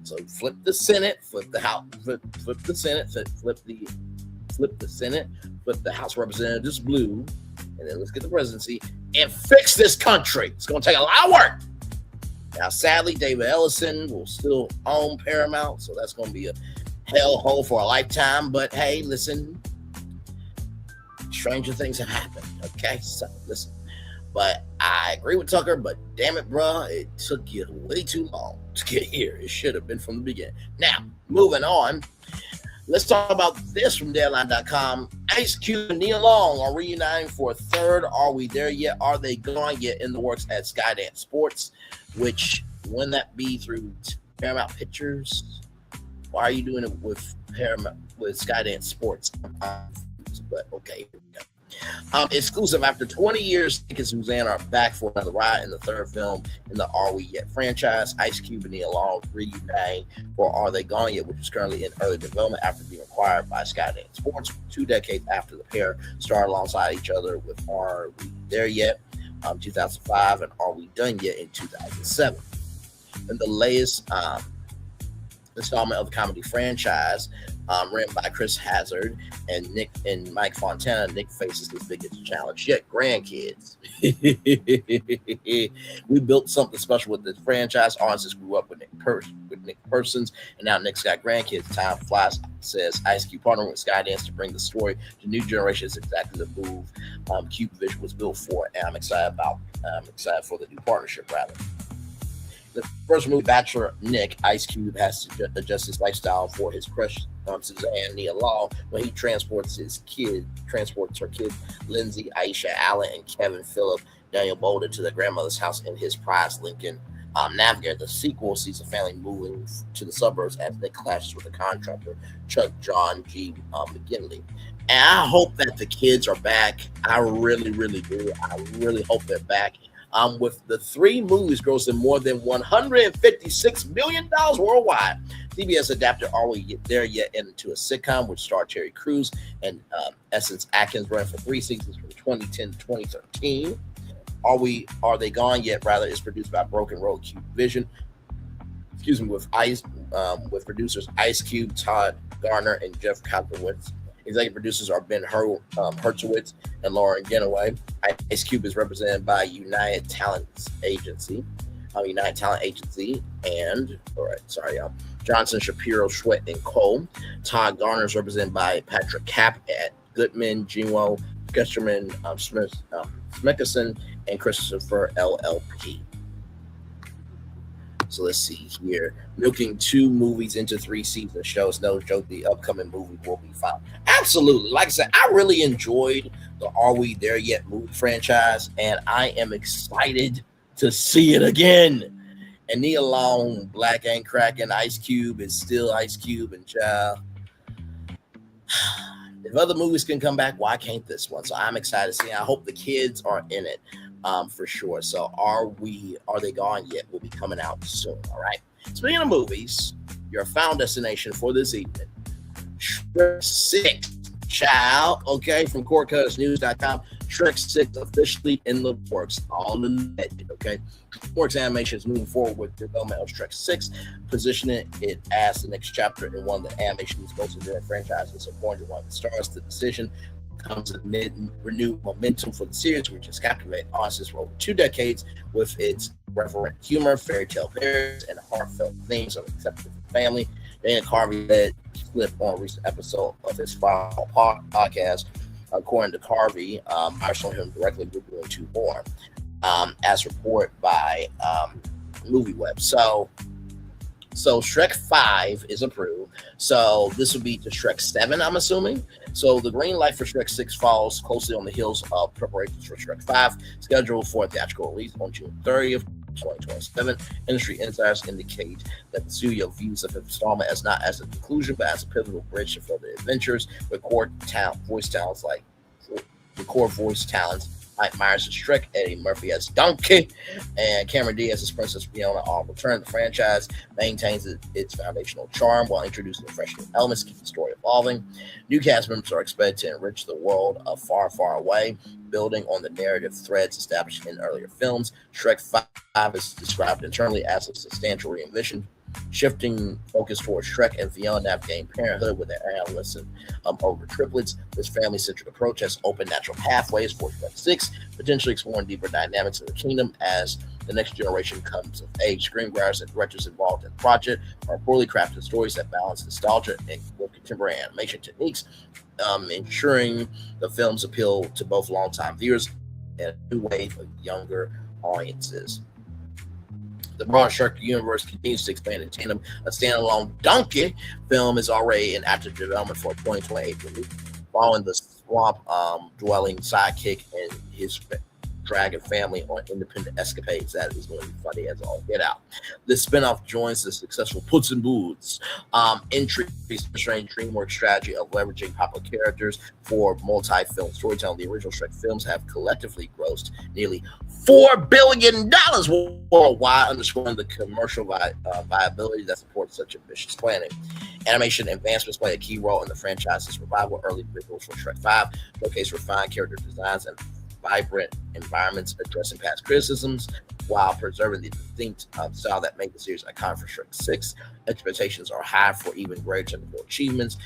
So flip the Senate, flip the House, flip the Senate, flip the Senate, flip the House of Representatives blue, and then let's get the presidency and fix this country. It's going to take a lot of work. Now, sadly, David Ellison will still own Paramount, so that's going to be a hellhole for a lifetime. But hey, listen, stranger things have happened. Okay, so listen. But I agree with Tucker, but damn it, bruh, it took you way too long to get here. It should have been from the beginning. Now, moving on, let's talk about this from Deadline.com. Ice Cube and Nia Long are reuniting for a third. Are we there yet? Are they gone yet? In the works at Skydance Sports, which, wouldn't that be through Paramount Pictures? Why are you doing it with Paramount, with Skydance Sports? But okay, here we go. Exclusive, after 20 years, Nick and Suzanne are back for another ride in the third film in the Are We Yet franchise. Ice Cube and Nia Long reuniting for Are They Gone Yet, which is currently in early development after being acquired by Skydance Sports 2 decades after the pair starred alongside each other with Are We There Yet 2005 and Are We Done Yet in 2007. And the latest installment of the comedy franchise, written by Chris Hazard and Nick and Mike Fontana, Nick faces his biggest challenge yet: grandkids. We built something special with this franchise. Audiences grew up with Nick Persons, and now Nick's got grandkids. Time flies, says Ice Cube, partnering with Skydance to bring the story to new generations. Exactly the move Cube Vision was built for, and I'm excited for the new partnership, rather. The first movie, Bachelor Nick, Ice Cube has to adjust his lifestyle for his crush, Suzanne Nia Long, when he transports her kids, Lindsay, Aisha Allen, and Kevin Phillip Daniel Boulder, to their grandmother's house in his prized Lincoln Navigator. The sequel sees a family moving to the suburbs as they clashes with a contractor, Chuck John G. McGinley. And I hope that the kids are back. I really, really do. I really hope they're back. With the 3 movies grossing more than $156 million worldwide, CBS adapted Are We There Yet into a sitcom which starred Terry Crews and Essence Atkins, running for 3 seasons from 2010 to 2013. Are They Gone Yet? Rather, is produced by Broken Road Cube Vision. With producers Ice Cube, Todd Garner, and Jeff Kopowitz. Executive producers are Ben Hertzowitz and Lauren Genoway. Ice Cube is represented by United Talent Agency, and Johnson, Shapiro, Schwett, and Cole. Todd Garner is represented by Patrick Kapp at Goodman, Jinwo, Gesterman, Smithson, and Christopher LLP. So let's see here. Milking 2 movies into 3 seasons shows no joke the upcoming movie will be fine. Absolutely. Like I said, I really enjoyed the Are We There Yet movie franchise, and I am excited to see it again. And Nia Long, Black Ain't Crackin', Ice Cube is still Ice Cube, and child. If other movies can come back, why can't this one? So I'm excited to see it. I hope the kids are in it. For sure. So Are They Gone Yet? Will be coming out soon. All right. Speaking of movies, your final destination for this evening, Shrek 6, child. Okay, from CoreCuttersNews.com. Shrek 6 officially in the works. All in the legend. Okay. DreamWorks Animation is moving forward with development of Shrek 6, positioning it as the next chapter in one of the animation's most enduring franchises. According to one of the stars, the decision comes amid renewed momentum for the series, which has captivated audiences for over 2 decades with its reverent humor, fairy tale parodies, and heartfelt themes of acceptance of family. Dana Carvey led clip on a recent episode of his final podcast. According to Carvey, I saw him directly reviewing 2 more, as reported by MovieWeb. So Shrek 5 is approved. So this would be to Shrek 7, I'm assuming. So the green light for Shrek 6 follows closely on the heels of preparations for Shrek 5, scheduled for a theatrical release on June 30th, 2027. Industry insiders indicate that the studio views the 5th installment as not as a conclusion, but as a pivotal bridge to further adventures with core voice talents Mike Myers as Shrek, Eddie Murphy as Donkey, and Cameron Diaz as Princess Fiona all return. The franchise maintains its foundational charm while introducing fresh new elements, keep the story evolving. New cast members are expected to enrich the world of Far, Far Away, building on the narrative threads established in earlier films. Shrek 5 is described internally as a substantial reinvention, shifting focus towards Shrek and Fiona navigating parenthood with their adolescent ogre triplets. This family-centric approach has opened natural pathways for Shrek 6, potentially exploring deeper dynamics of the kingdom as the next generation comes of age. Screenwriters and directors involved in the project are poorly crafted stories that balance nostalgia and with contemporary animation techniques, ensuring the films appeal to both longtime viewers and a new wave of younger audiences. The broad Shrek universe continues to expand in tandem. A standalone Donkey film is already in active development for a 2028 release, following the swamp-dwelling sidekick and his dragon family on independent escapades. That is going to be funny as all get out. This spinoff joins the successful Puss in Boots entry, featuring DreamWorks' strategy of leveraging popular characters for multi-film storytelling. The original Shrek films have collectively grossed nearly $4 billion worldwide, underscoring the commercial viability that supports such ambitious planning. Animation advancements play a key role in the franchise's revival. Early visuals for Shrek 5 showcase refined character designs and vibrant environments addressing past criticisms while preserving the distinct style that made the series iconic for Shrek 6. Expectations are high for even greater technical achievements,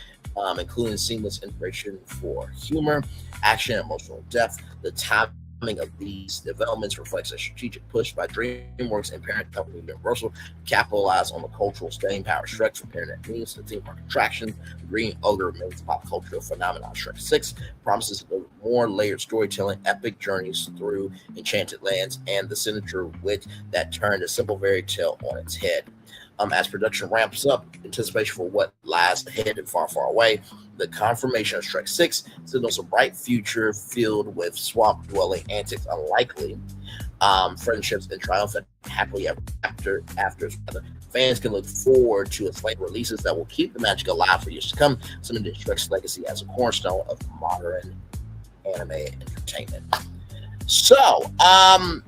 including seamless integration for humor, action, and emotional depth. The timing of these developments reflects a strategic push by DreamWorks and parent company Universal to capitalize on the cultural staying power of Shrek, from internet memes to theme park attractions. The Green Ogre remains a pop cultural phenomenon. Shrek 6 promises more layered storytelling, epic journeys through enchanted lands, and the signature wit that turned a simple fairy tale on its head. As production ramps up, anticipation for what lies ahead and Far, Far Away, the confirmation of Shrek 6 signals a bright future filled with swamp-dwelling antics, unlikely friendships, and triumphant happily ever after. fans can look forward to a slate of releases that will keep the magic alive for years to come, cementing Shrek's legacy as a cornerstone of modern anime entertainment. So, I've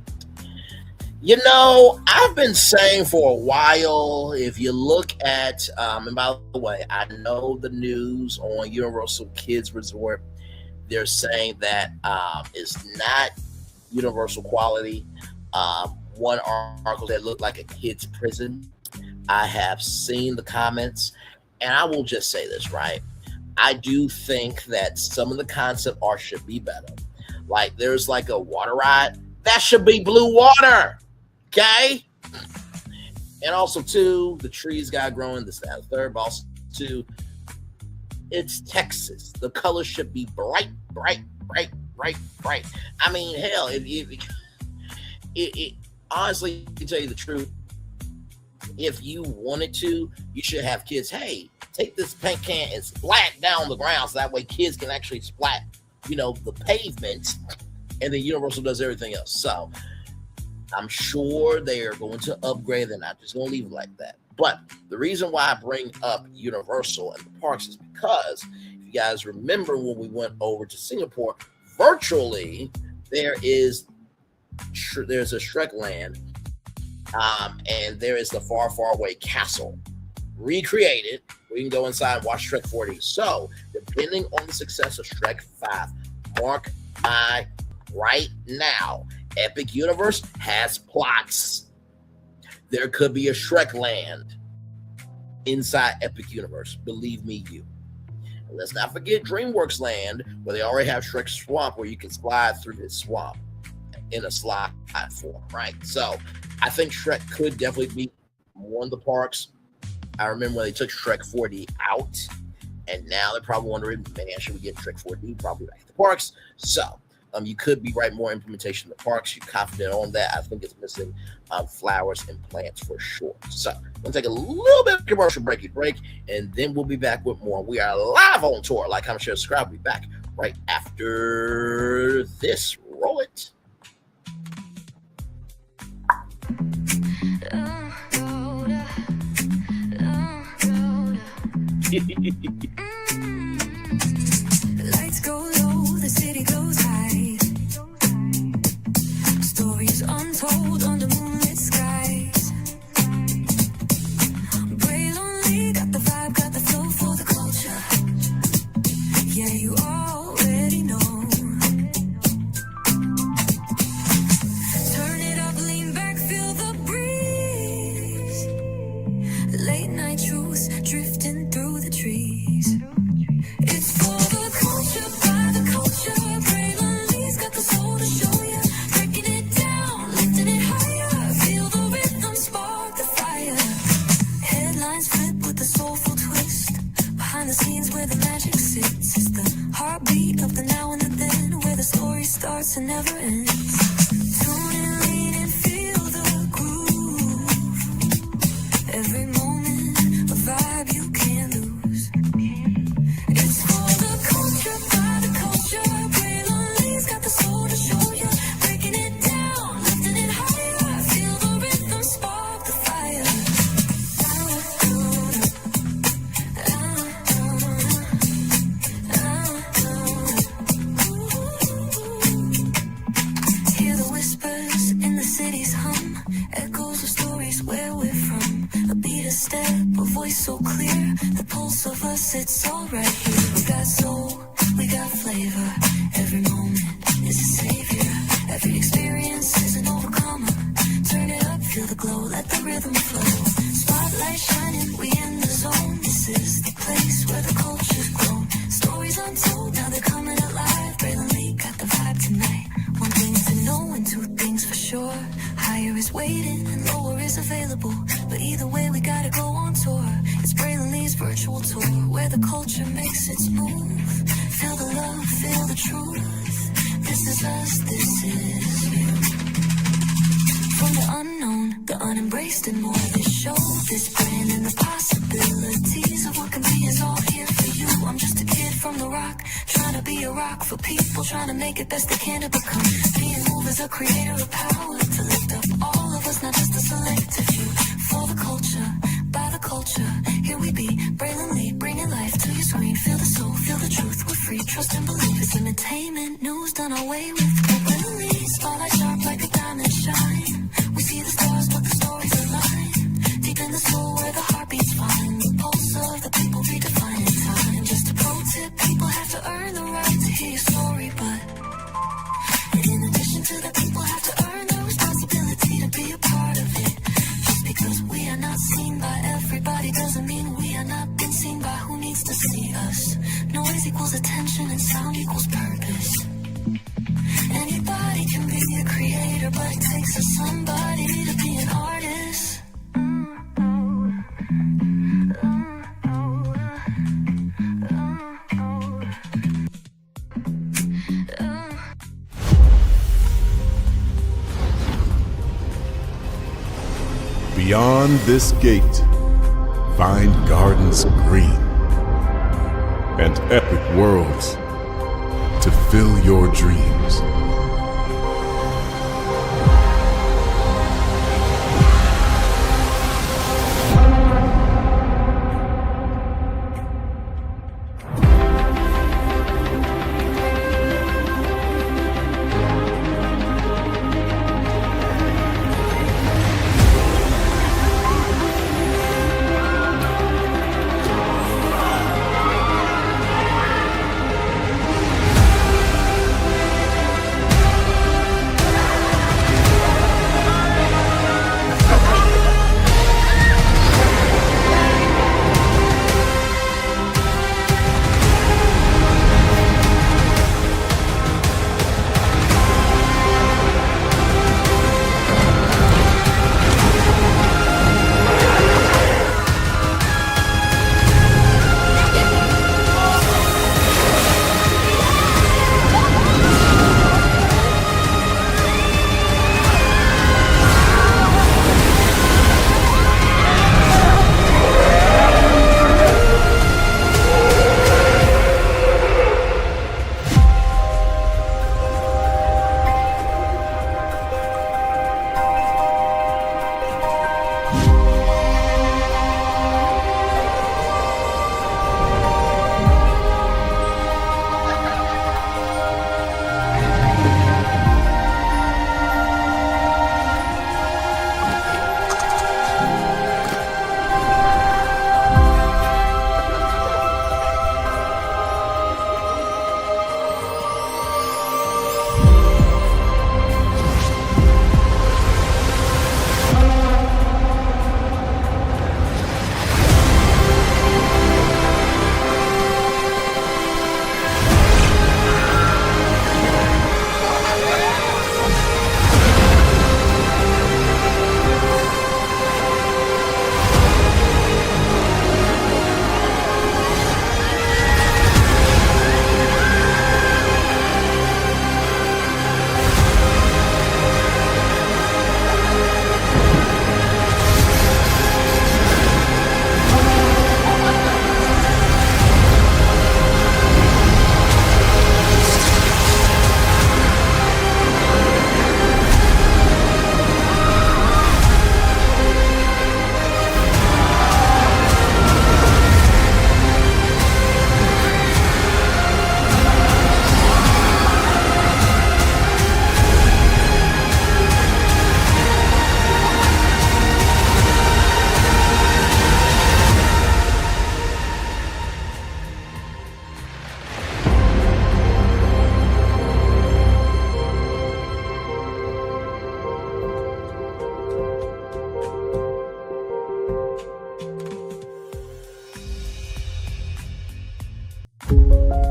been saying for a while, if you look at, and by the way, I know the news on Universal Kids Resort, they're saying that it's not Universal quality. One article that looked like a kid's prison. I have seen the comments, and I will just say this, right? I do think that some of the concept art should be better. Like, there's like a water ride. That should be blue water, okay? And also, too, the trees got growing, this, that, and third. But also, too, it's Texas. The colors should be bright, bright, bright, bright, bright. I mean, hell, it honestly, to tell you the truth, if you wanted to, you should have kids, hey, take this paint can and splat down the ground so that way kids can actually splat, the pavement, and then Universal does everything else. So I'm sure they are going to upgrade. They're not just going to leave it like that. But the reason why I bring up Universal and the parks is because if you guys remember when we went over to Singapore, virtually there's a Shrek land, and there is the Far, Far Away Castle recreated. We can go inside and watch Shrek 4D. So, depending on the success of Shrek 5, mark my right now, Epic Universe has plots. There could be a Shrek land inside Epic Universe. Believe me, you. And let's not forget DreamWorks Land, where they already have Shrek Swamp, where you can slide through this swamp in a slide form, right? So I think Shrek could definitely be one of the parks. I remember when they took Shrek 4D out, and now they're probably wondering, man, should we get Shrek 4D? Probably back to the parks. So you could be right, more implementation in the parks. You're confident on that. I think it's missing flowers and plants for sure. So we're going to take a little bit of commercial break, and then we'll be back with more. We are live on tour. Like, comment, share, subscribe. We'll be back right after this. Roll it. Lights go low, the city goes high. Stories untold under moonlit skies. Brave lonely, got the vibe, got the flow for the culture. Yeah, you already know. Turn it up, lean back, feel the breeze. Late night truths drifting through the trees. It's for the culture, by the culture. Braylonly's got the soul to show ya. Breaking it down, lifting it higher. Feel the rhythm, spark the fire. Headlines flip with a soulful twist. Behind the scenes where the magic sits. It's the heartbeat of the now and the then, where the story starts and never ends. Tune in, lean and feel the groove. Every moment, a vibe you can't lose. It's for the culture, by the culture. Braylonly's got the soul to show ya. Breaking it down, lifting it higher. Feel the rhythm, spark the fire. Hear the whispers in the city's hum. Echoes of stories where we're from. A beat, a step, a voice so clear. The pulse of us, it's all right here. We got soul, we got flavor. Every moment is a savior. Every experience is an overcomer. Turn it up, feel the glow, let the rhythm flow. Spotlight shining, we in the zone. This is the place where the culture's grown. Stories untold, now they're coming alive. Braylonly got the vibe tonight. One thing to know and two things for sure. Higher is waiting and lower is available. But either way, we gotta go on tour. It's Braylonly's virtual tour, where the culture makes its move. Feel the love, feel the truth. This is us, this is you. From the unknown, the unembraced and more. This show, this brand and the possibilities of what can be is all here for you. I'm just a kid from the rock, trying to be a rock for people, trying to make it best they can to become. Being moved as a creator of power, to lift up all of us, not just a selective few. Trust and belief is entertainment. News done away with. Openly, spotlight sharp like a diamond shine. We see the stars, but the stories align. Deep in the soul where the heartbeats find. The pulse of the people redefining time. Just a pro tip, people have to earn the right to hear your story, but in addition to that, people have to earn the responsibility to be a part of it. Just because we are not seen by everybody doesn't mean we are not being seen by who needs to see us. Noise equals attention and sound equals purpose. Anybody can be a creator, but it takes a somebody to be an artist. Beyond this gate, find gardens green and epic worlds to fill your dreams.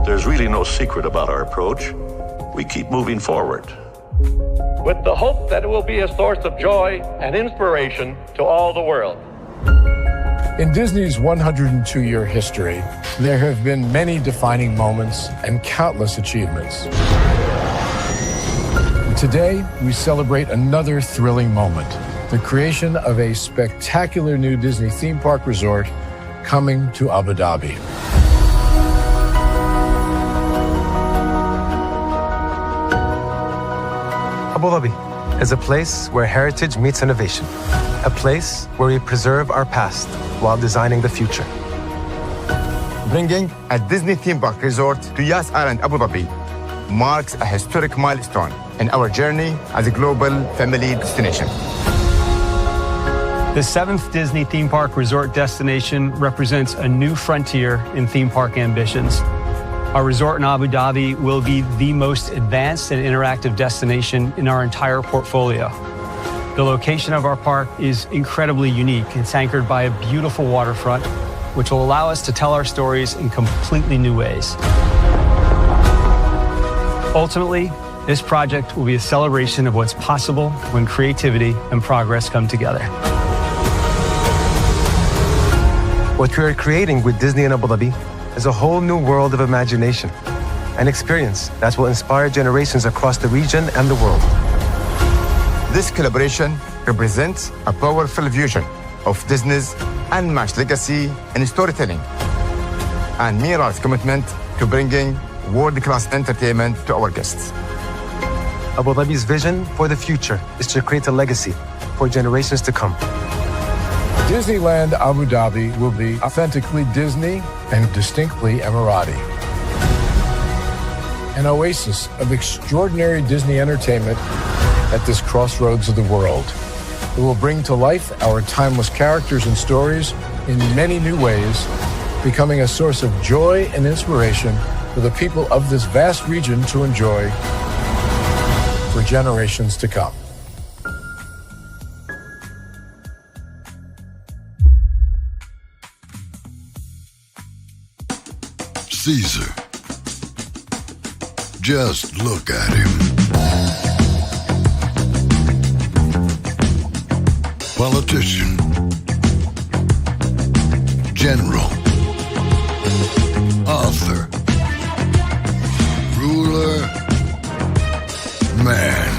There's really no secret about our approach. We keep moving forward. With the hope that it will be a source of joy and inspiration to all the world. In Disney's 102-year history, there have been many defining moments and countless achievements. Today, we celebrate another thrilling moment, the creation of a spectacular new Disney theme park resort coming to Abu Dhabi. Abu Dhabi is a place where heritage meets innovation, a place where we preserve our past while designing the future. Bringing a Disney theme park resort to Yas Island, Abu Dhabi marks a historic milestone in our journey as a global family destination. The 7th Disney theme park resort destination represents a new frontier in theme park ambitions. Our resort in Abu Dhabi will be the most advanced and interactive destination in our entire portfolio. The location of our park is incredibly unique. It's anchored by a beautiful waterfront, which will allow us to tell our stories in completely new ways. Ultimately, this project will be a celebration of what's possible when creativity and progress come together. What we are creating with Disney in Abu Dhabi is a whole new world of imagination and experience that will inspire generations across the region and the world. This collaboration represents a powerful fusion of Disney's unmatched legacy in storytelling and Mirar's commitment to bringing world-class entertainment to our guests. Abu Dhabi's vision for the future is to create a legacy for generations to come. Disneyland Abu Dhabi will be authentically Disney and distinctly Emirati. An oasis of extraordinary Disney entertainment at this crossroads of the world. It will bring to life our timeless characters and stories in many new ways, becoming a source of joy and inspiration for the people of this vast region to enjoy for generations to come. Caesar. Just look at him. Politician. General. Author. Ruler. Man.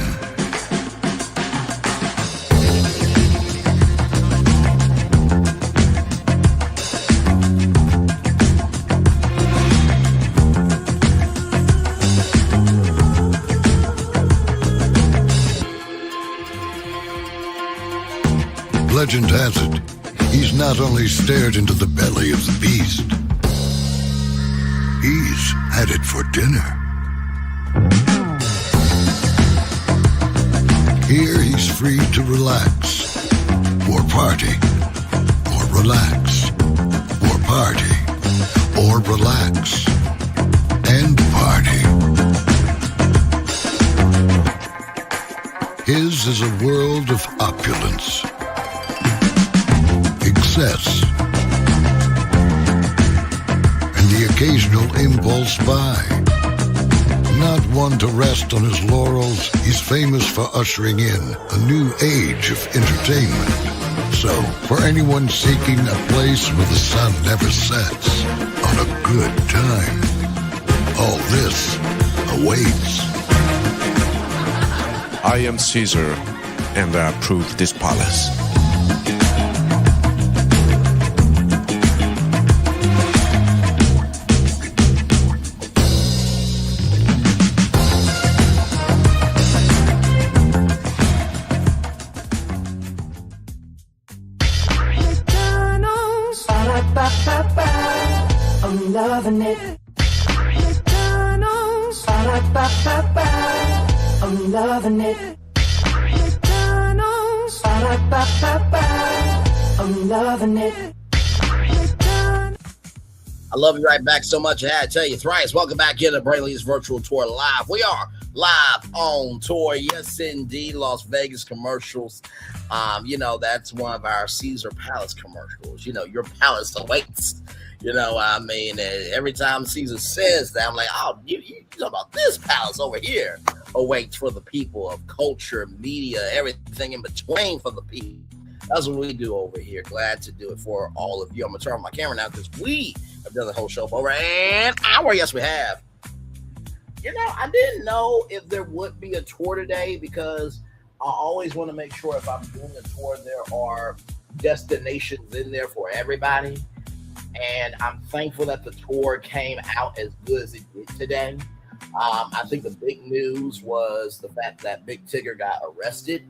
Legend has it, he's not only stared into the belly of the beast, he's had it for dinner. Here he's free to relax, or party, or relax, or party, or relax, and party. His is a world of opulence, excess, and the occasional impulse buy. Not one to rest on his laurels, he's famous for ushering in a new age of entertainment. So, for anyone seeking a place where the sun never sets on a good time, all this awaits. I am Caesar, and I approve this palace. I'm loving it. McDonald's. I'm loving it. McDonald's. I'm loving it. I love you right back so much. I had to tell you thrice. Welcome back here to Brayley's Virtual Tour Live. We are live on tour. Yes, indeed. Las Vegas commercials. That's one of our Caesar Palace commercials. Your palace awaits. Every time Caesar says that, I'm like, oh, you talking about this palace over here awaits for the people of culture, media, everything in between for the people. That's what we do over here. Glad to do it for all of you. I'm going to turn on my camera now because we have done the whole show for over an hour. Yes, we have. I didn't know if there would be a tour today because I always want to make sure if I'm doing a tour, there are destinations in there for everybody. And I'm thankful that the tour came out as good as it did today. I think the big news was the fact that Big Tigger got arrested.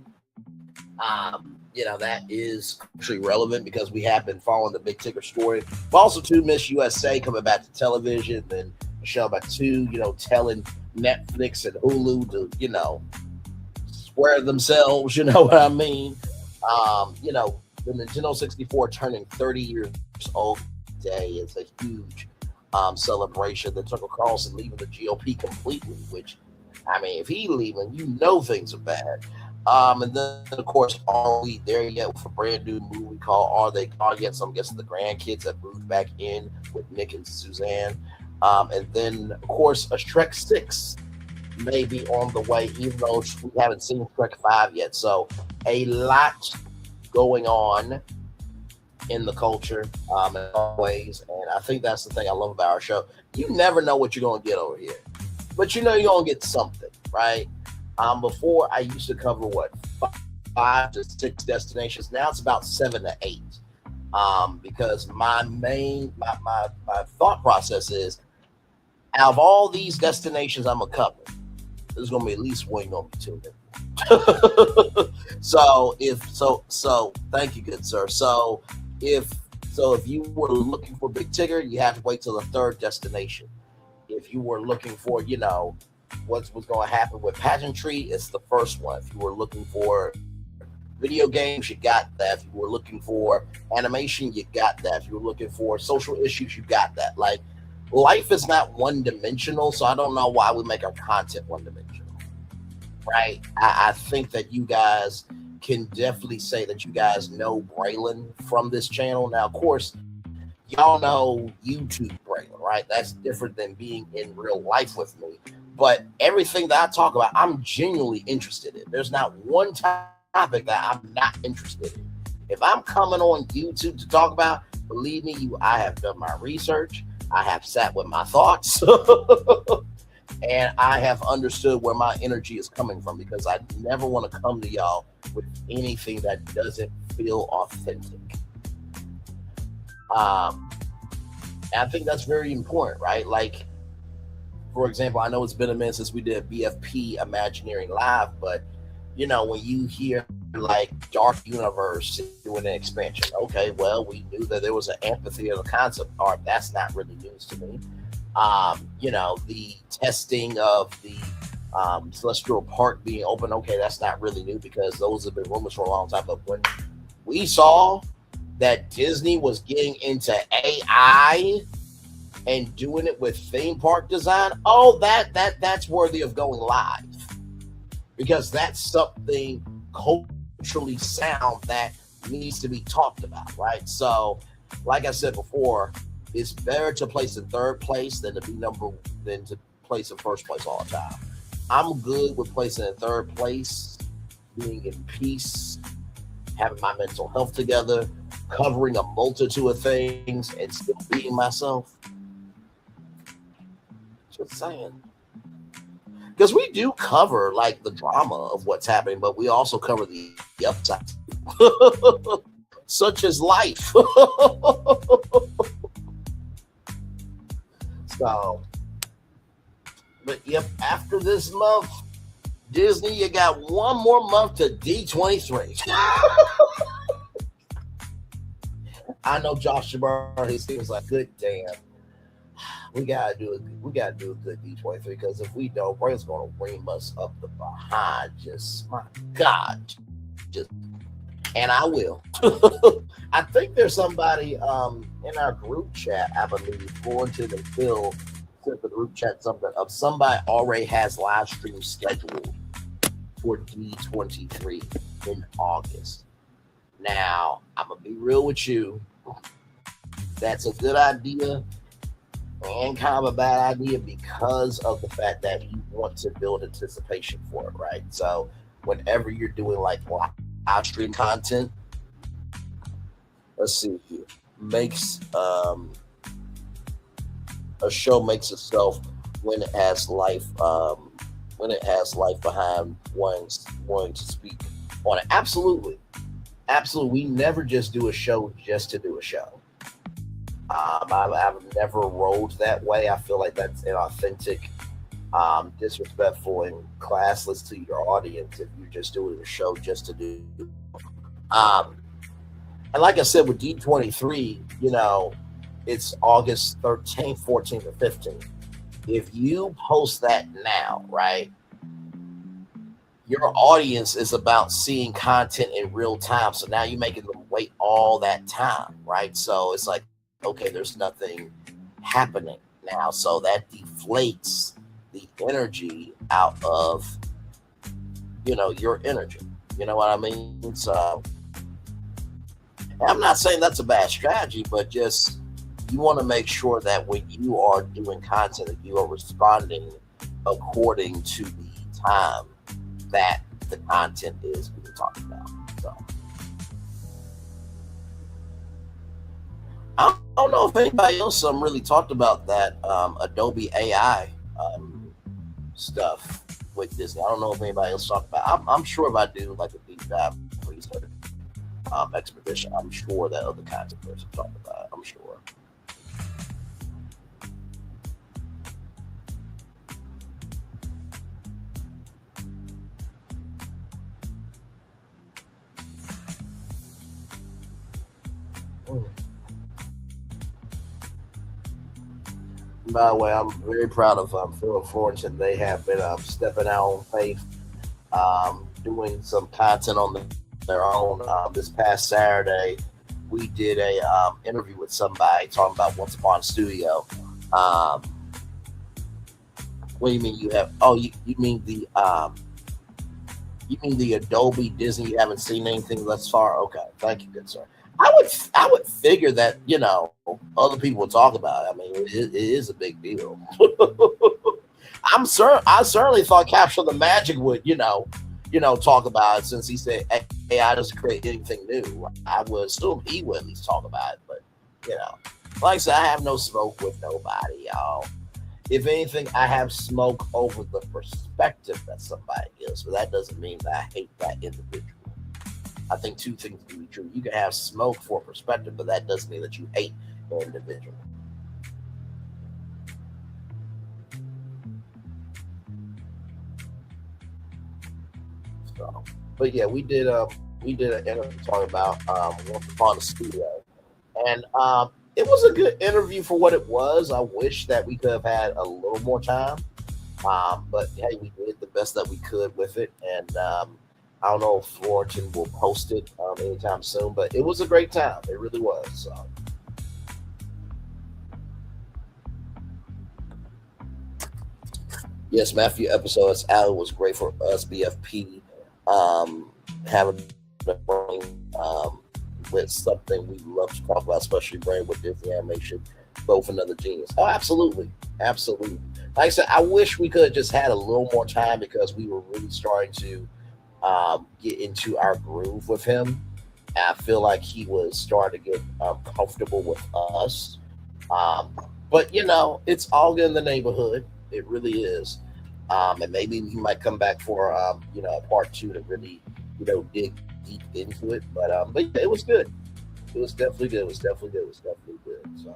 that is actually relevant because we have been following the big Tigger story. But also, too, Miss USA coming back to television, and Michelle Buteau, telling Netflix and Hulu to, square themselves, you know what I mean? The Nintendo 64 turning 30 years old today is a huge celebration. The Tucker Carlson leaving the GOP completely, which, if he leaving, things are bad. And then, of course, are we there yet with a brand new movie called Are They Gone Yet? So I'm guessing the grandkids have moved back in with Nick and Suzanne. And then, of course, a Shrek 6 may be on the way, even though we haven't seen Shrek 5 yet. So a lot going on in the culture in all ways. And I think that's the thing I love about our show. You never know what you're going to get over here. But you're going to get something, right? Before I used to cover 5 to 6 destinations. Now it's about 7 to 8. Because my thought process is, out of all these destinations I'm gonna cover, there's gonna be at least one you're gonna be tuned in. So thank you, good sir. So if you were looking for Big Tigger, you have to wait till the 3rd destination. If you were looking for, what's going to happen with pageantry, it's the first one. If you were looking for video games, you got that. If you were looking for animation, you got that. If you were looking for social issues, you got that. Like, life is not one-dimensional, so I don't know why we make our content one-dimensional, right? I think that you guys can definitely say that you guys know Braylon from this channel. Now, of course, y'all know YouTube Braylon, right? That's different than being in real life with me. But everything that I talk about, I'm genuinely interested in. There's not one topic that I'm not interested in. If I'm coming on YouTube to talk about, believe me, I have done my research. I have sat with my thoughts. And I have understood where my energy is coming from, because I never want to come to y'all with anything that doesn't feel authentic. I think that's very important, right? Like, for example, I know it's been a minute since we did BFP Imagineering Live, but when you hear like Dark Universe doing an expansion, okay, well, we knew that there was an amphitheater concept art. That's not really news to me. The testing of the Celestial Park being open, okay, that's not really new, because those have been rumors for a long time. But when we saw that Disney was getting into AI and doing it with theme park design, that's worthy of going live, because that's something culturally sound that needs to be talked about, right? So, like I said before, it's better to place in 3rd place than to place in 1st place all the time. I'm good with placing in 3rd place, being in peace, having my mental health together, covering a multitude of things, and still being myself. Just saying. Because we do cover like the drama of what's happening, but we also cover the upside, such as life. So, but yep, after this month, Disney, you got one more month to D23. I know Josh Jabar, he seems like, good damn. We gotta do a good D23, because if we don't, Bray's gonna ream us up the behind. Just, my God, and I will. I think there's somebody in our group chat, I believe, going to the Phil, sent the group chat something of somebody already has live stream scheduled for D23 in August. Now, I'm gonna be real with you. That's a good idea and kind of a bad idea, because of the fact that you want to build anticipation for it, right? So whenever you're doing like live stream content, let's see here, makes a show makes itself when it has life behind wanting to speak on it. Absolutely. We never just do a show just to do a show. I've never rolled that way. I feel like that's inauthentic, disrespectful, and classless to your audience if you're just doing a show just to do. And like I said, with D23, it's August 13th, 14th, or 15th. If you post that now, right, your audience is about seeing content in real time. So now you're making them wait all that time, right? So it's like, okay, there's nothing happening now. So that deflates the energy out of, your energy. You know what I mean? So I'm not saying that's a bad strategy, but just you want to make sure that when you are doing content, that you are responding according to the time that the content is being talked about. So I don't know if anybody else really talked about that Adobe AI stuff with Disney. I don't know if anybody else talked about it. I'm sure if I do like a deep dive research expedition, I'm sure that other kinds of person talked about it. I'm sure. By the way, I'm very proud of Phil and Fortune. They have been stepping out on faith, doing some content on their own. This past Saturday, we did a interview with somebody talking about Once Upon a Studio. What do you mean you have? Oh, you mean the Adobe Disney? You haven't seen anything thus far? Okay, thank you, good sir. I would figure that other people would talk about it. I mean, it is a big deal. I certainly thought Capture the Magic would talk about it, since he said AI doesn't create anything new. I would assume he would at least talk about it. But like I said, I have no smoke with nobody, y'all. If anything, I have smoke over the perspective that somebody gives, but that doesn't mean that I hate that individual. I think two things can be true. You can have smoke for perspective, but that doesn't mean that you hate an individual. So, but yeah, we did an interview talking about Once Upon a Studio, and it was a good interview for what it was. I wish that we could have had a little more time, but hey, we did the best that we could with it, and I don't know if Florentine will post it anytime soon, but it was a great time. It really was. So. Yes, Matthew episode Al was great for us, BFP, having with something we love to talk about, especially Brain with Disney animation, both another genius. Oh, absolutely. Absolutely. Like I said, I wish we could have just had a little more time, because we were really starting to get into our groove with him. And I feel like he was starting to get comfortable with us. But it's all good in the neighborhood. It really is. And maybe he might come back for a part 2 to really dig deep into it. But yeah, it was good. It was definitely good. It was definitely good. So.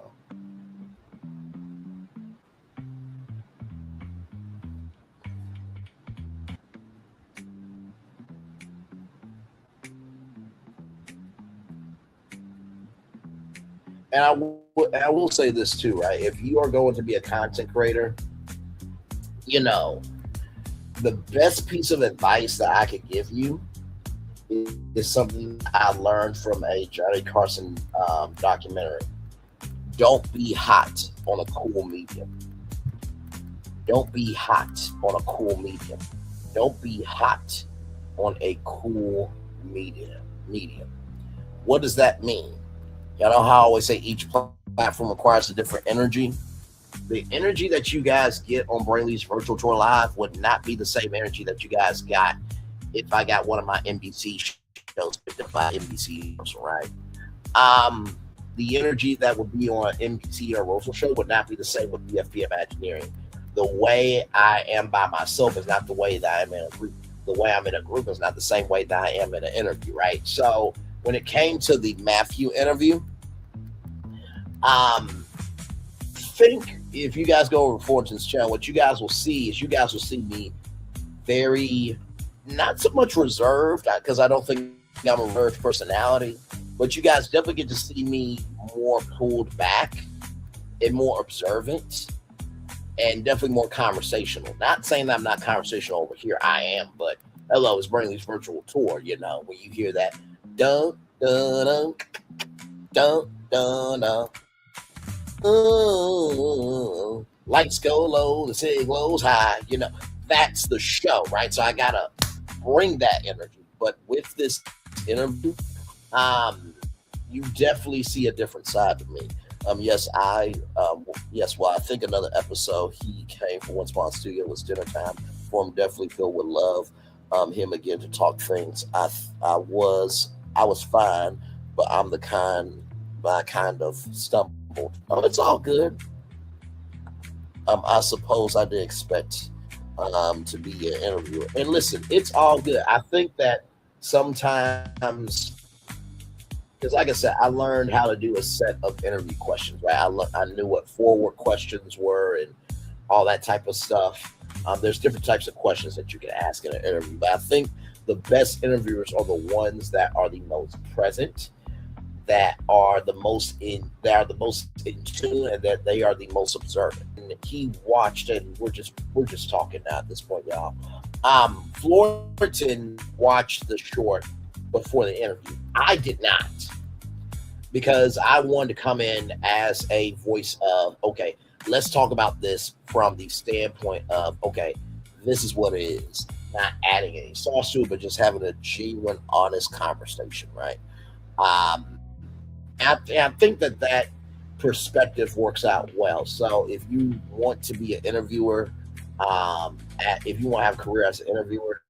And I will say this too, right? If you are going to be a content creator, the best piece of advice that I could give you is something I learned from a Johnny Carson documentary. Don't be hot on a cool medium. Don't be hot on a cool medium. Don't be hot on a cool medium. What does that mean? Y'all know how I always say each platform requires a different energy. The energy that you guys get on Brainley's Virtual Tour Live would not be the same energy that you guys got if I got one of my NBC shows picked up by NBC, right? The energy that would be on an NBC or Rosal show would not be the same with BFP Imagineering. The way I am by myself is not the way that I am in a group. The way I'm in a group is not the same way that I am in an interview, right? So when it came to the Matthew interview, think if you guys go over Fortune's channel, what you guys will see me very, not so much reserved, because I don't think I'm a reverse personality, but you guys definitely get to see me more pulled back and more observant and definitely more conversational. Not saying that I'm not conversational over here. I am, but hello, it's Brainley's virtual tour. You know, when you hear that dun dun dun dun dun dun, lights go low, the city glows high. You know, that's the show, right? So I gotta bring that energy. But with this interview, you definitely see a different side of me. Yes, I think another episode he came from One Spot Studio. It was dinner time for him, definitely filled with love. Him again to talk things. I was fine, but I kind of stumbled. It's all good. I suppose I didn't expect to be an interviewer. And listen, it's all good. I think that sometimes, because like I said, I learned how to do a set of interview questions, right? I knew what forward questions were and all that type of stuff. There's different types of questions that you can ask in an interview, but I think the best interviewers are the ones that are the most present, that are the most in tune, and that they are the most observant. And he watched, and we're just talking now at this point, y'all. Florton watched the short before the interview. I did not, because I wanted to come in as a voice of, okay, let's talk about this from the standpoint of, okay, this is what it is. Not adding any sauce to it, but just having a genuine, honest conversation, right? I think that perspective works out well. So if you want to be an interviewer, if you want to have a career as an interviewer,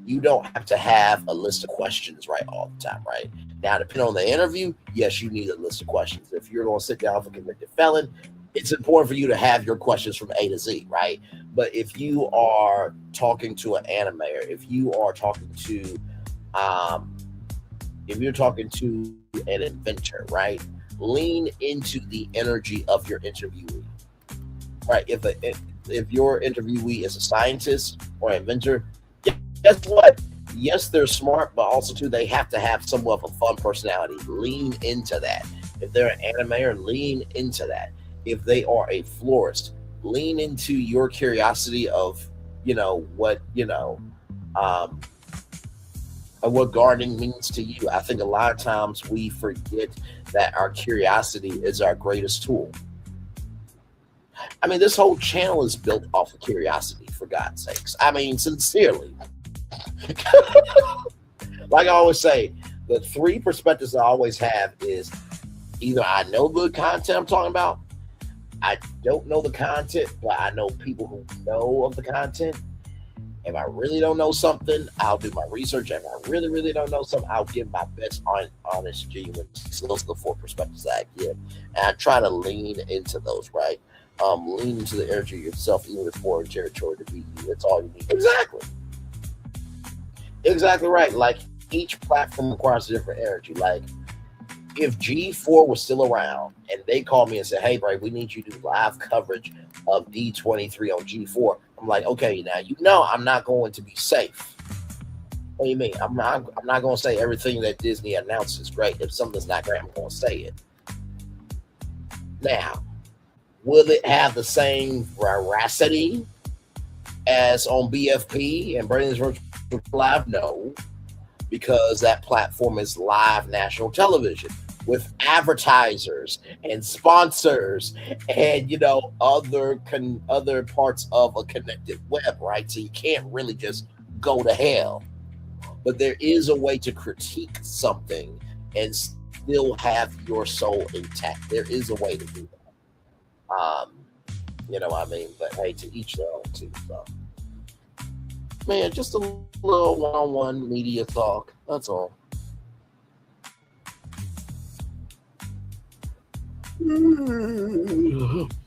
you don't have to have a list of questions right all the time, right? Now, depending on the interview, yes, you need a list of questions. If you're going to sit down with a convicted felon, it's important for you to have your questions from A to Z, right? But if you are talking to an animator, if you are talking to, if you're talking to an inventor, right? Lean into the energy of your interviewee, right? If your interviewee is a scientist or an inventor, guess what? Yes, they're smart, but also too, they have to have somewhat of a fun personality. Lean into that. If they're an animator, lean into that. If they are a florist, lean into your curiosity of, what gardening means to you. I think a lot of times we forget that our curiosity is our greatest tool. I mean, this whole channel is built off of curiosity, for God's sakes. I mean, sincerely. Like I always say, the three perspectives I always have is either I know the content I'm talking about, I don't know the content, but I know people who know of the content. If I really don't know something, I'll do my research. If I really, really don't know something, I'll give my best honest, genuine. So those are the four perspectives that I give. And I try to lean into those, right? Lean into the energy of yourself, even if it's foreign territory to be you. That's all you need. Exactly right. Like, each platform requires a different energy. Like, if G4 was still around and they called me and said, hey, Bray, we need you to do live coverage of D23 on G4. I'm like, okay, now, I'm not going to be safe. What do you mean? I'm not going to say everything that Disney announces is great. If something's not great, I'm going to say it. Now, will it have the same veracity as on BFP and Brandon's Virtual Live? No, because that platform is live national television with advertisers and sponsors and other parts of a connected web, right? So you can't really just go to hell. But there is a way to critique something and still have your soul intact. There is a way to do that. What I mean? But hey, to each their own too. So, man, just a little one-on-one media talk. That's all.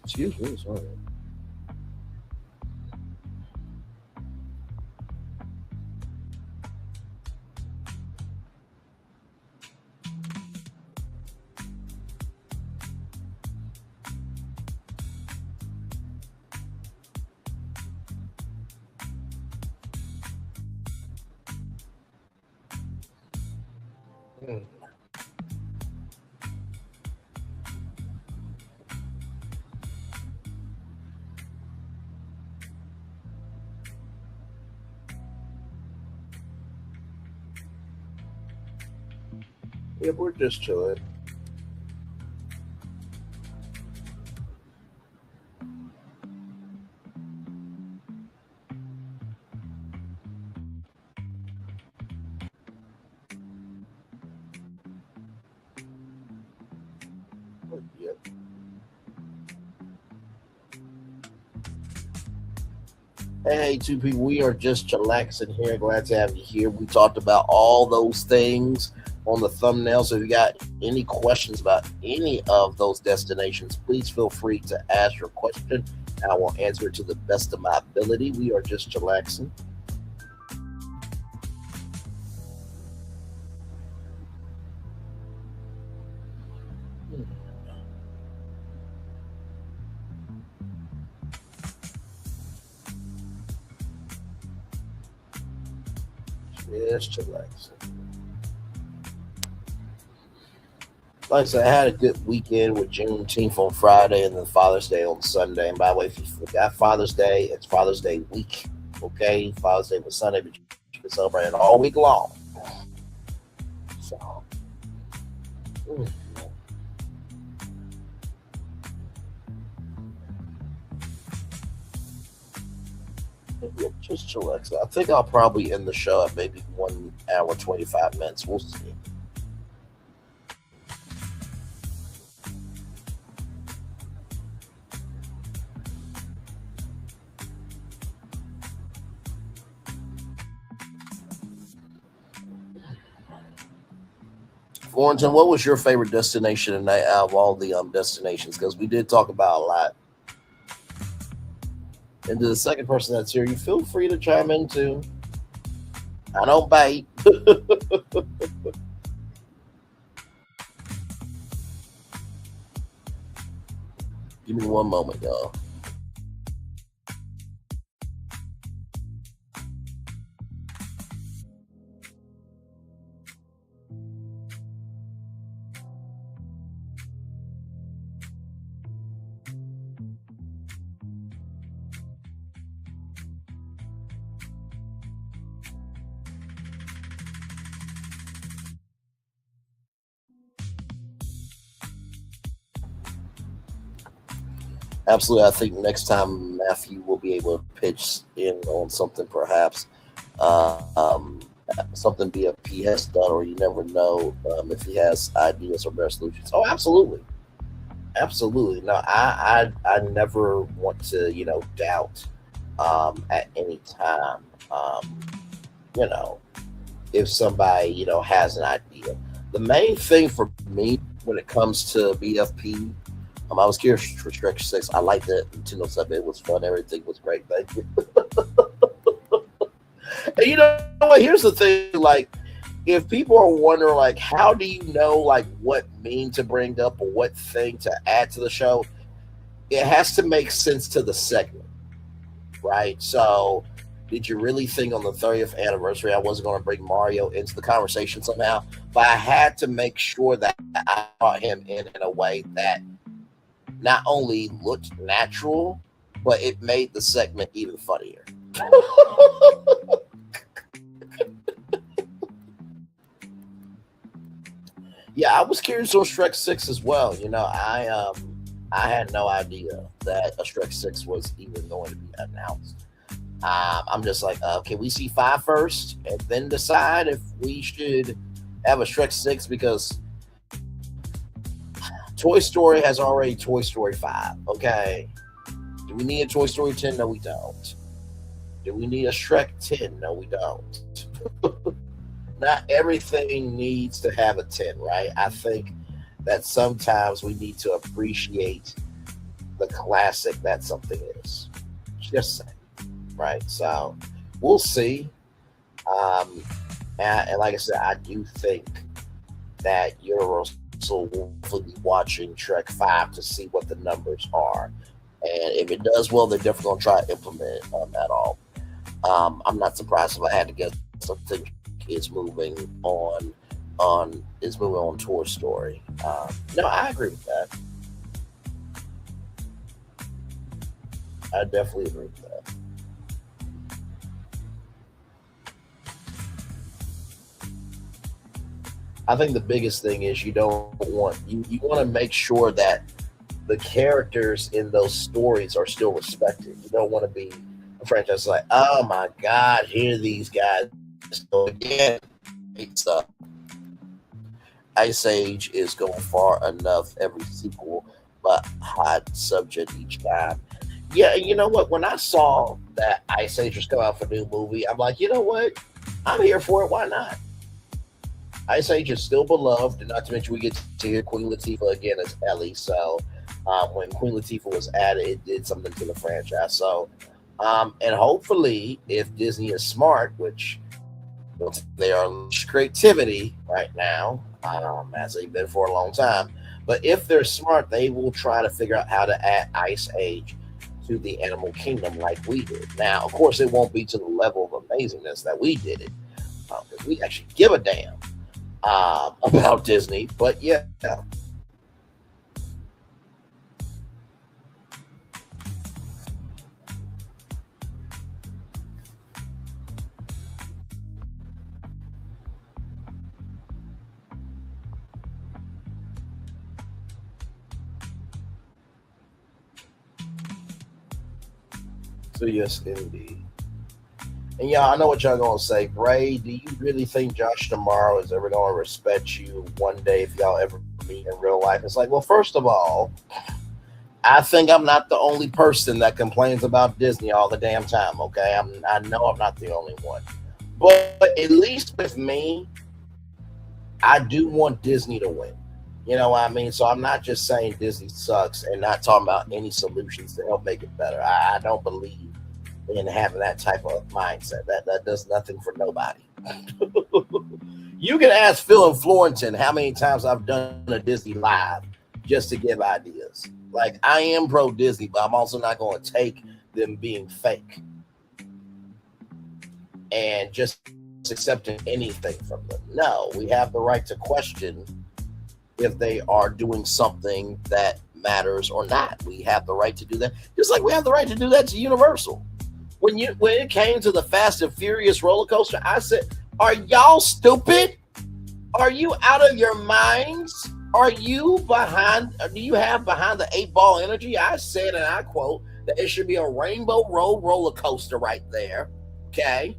Excuse me, sorry. Yeah, we're just chilling. Yep. Hey, two people, we are just chillaxing here. Glad to have you here. We talked about all those things on the thumbnail. So if you got any questions about any of those destinations, please feel free to ask your question. I will answer it to the best of my ability. We are just chillaxing. Just chillaxing. Like I said, I had a good weekend with Juneteenth on Friday and then Father's Day on Sunday. And by the way, if you forgot Father's Day, it's Father's Day week. Okay? Father's Day was Sunday, but you can celebrate it all week long. So, yeah, just chillax. I think I'll probably end the show at maybe 1 hour, 25 minutes. We'll see. Warrington, what was your favorite destination tonight out of all the destinations? Because we did talk about a lot. And to the second person that's here, you feel free to chime in too. I don't bite. Give me one moment, y'all. Absolutely. I think next time Matthew will be able to pitch in on something, perhaps something BFP has done, or you never know if he has ideas or better solutions. Oh, absolutely. Absolutely. No, I never want to, doubt at any time, if somebody, has an idea. The main thing for me when it comes to BFP, I was curious for Shrek 6. I liked the Nintendo stuff. It was fun. Everything was great. Thank you. And you know what? Here's the thing. Like, if people are wondering, like, how do you know, like, what meme to bring up or what thing to add to the show, it has to make sense to the segment, right? So, did you really think on the 30th anniversary I wasn't going to bring Mario into the conversation somehow? But I had to make sure that I brought him in a way that not only looked natural, but it made the segment even funnier. Yeah, I was curious on Shrek 6 as well. I had no idea that a Shrek 6 was even going to be announced. I'm just like, can we see 5 first and then decide if we should have a Shrek 6? Because Toy Story has already Toy Story 5, okay? Do we need a Toy Story 10? No, we don't. Do we need a Shrek 10? No, we don't. Not everything needs to have a 10, right? I think that sometimes we need to appreciate the classic that something is. Just saying, right? So we'll see. And like I said, I do think that Universal will be watching Shrek 5 to see what the numbers are. And if it does well, they're definitely going to try to implement it at all. I'm not surprised if I had to guess something is moving on on is moving on Toy Story. No, I agree with that. I definitely agree with that. I think the biggest thing is you don't want you want to make sure that the characters in those stories are still respected. You don't want to be a franchise like, oh my God, here these guys go again. It's Ice Age is going far enough every sequel, but hot subject each time. Yeah, you know what? When I saw that Ice Age was coming out for a new movie, I'm like, you know what? I'm here for it. Why not? Ice Age is still beloved, and not to mention we get to hear Queen Latifah again as Ellie. So when Queen Latifah was added, it did something to the franchise. So, and hopefully, if Disney is smart, which they are creativity right now, as they've been for a long time, but if they're smart, they will try to figure out how to add Ice Age to the animal kingdom like we did. Now, of course, it won't be to the level of amazingness that we did it, because we actually give a damn about Disney. But yeah. So yes, indeed. And yeah, I know what y'all gonna say. Bray, do you really think Josh tomorrow is ever gonna respect you one day if y'all ever meet in real life? It's like, well, first of all, I think I'm not the only person that complains about Disney all the damn time. Okay, I know I'm not the only one, but at least with me, I do want Disney to win. You know what I mean? So I'm not just saying Disney sucks and not talking about any solutions to help make it better. I don't believe in having that type of mindset. That does nothing for nobody. You can ask Phil and Florentin how many times I've done a Disney live just to give ideas. Like, I am pro Disney, but I'm also not going to take them being fake and just accepting anything from them. No, we have the right to question if they are doing something that matters or not. We have the right to do that, just like we have the right to do that to Universal. When it came to the Fast and Furious roller coaster, I said, are y'all stupid? Are you out of your minds? Are you behind? Do you have behind the 8-ball energy? I said, and I quote, that it should be a Rainbow Road roller coaster right there. Okay.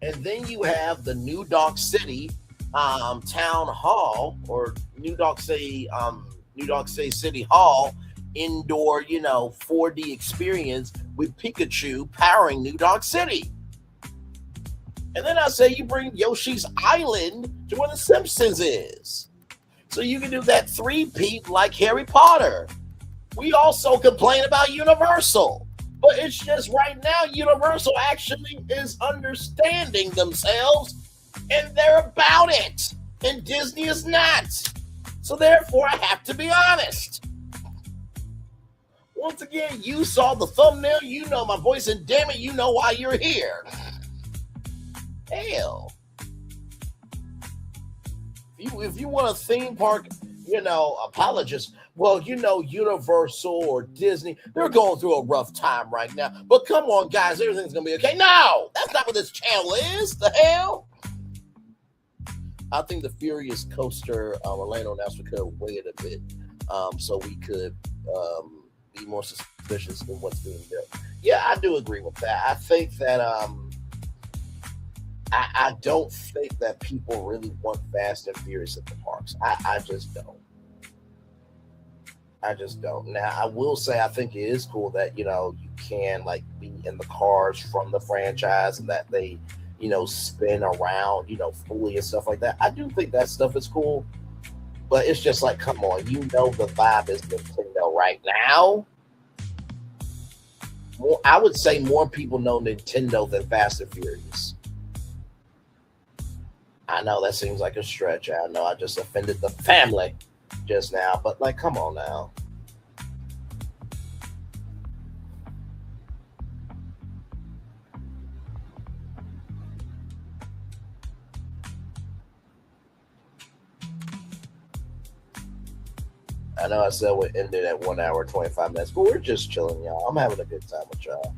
And then you have the New Dog City town hall, or New Dog City City Hall indoor, 4D experience with Pikachu powering New Dog City. And then I say you bring Yoshi's Island to where the Simpsons is. So you can do that 3-peat like Harry Potter. We also complain about Universal. But it's just right now, Universal actually is understanding themselves and they're about it. And Disney is not. So therefore, I have to be honest. Once again, you saw the thumbnail, you know my voice, and damn it, you know why you're here. Hell. If you want a theme park, apologist, well, Universal or Disney, they're going through a rough time right now. But come on, guys, everything's going to be okay. No, that's not what this channel is. The hell? I think the Furious Coaster, Orlando announced we could have waited a bit so we could be more suspicious of what's being built. Yeah, I do agree with that. I think that I don't think that people really want Fast and Furious at the parks. I just don't. I just don't. Now, I will say I think it is cool that, you can be in the cars from the franchise and that they, spin around, fully and stuff like that. I do think that stuff is cool, but it's just like, come on, the vibe is Nintendo right now. I would say more people know Nintendo than Fast and Furious. I know that seems like a stretch. I know I just offended the family just now, but come on now. I know I said we ended at 1 hour 25 minutes, but we're just chilling, y'all. I'm having a good time with y'all.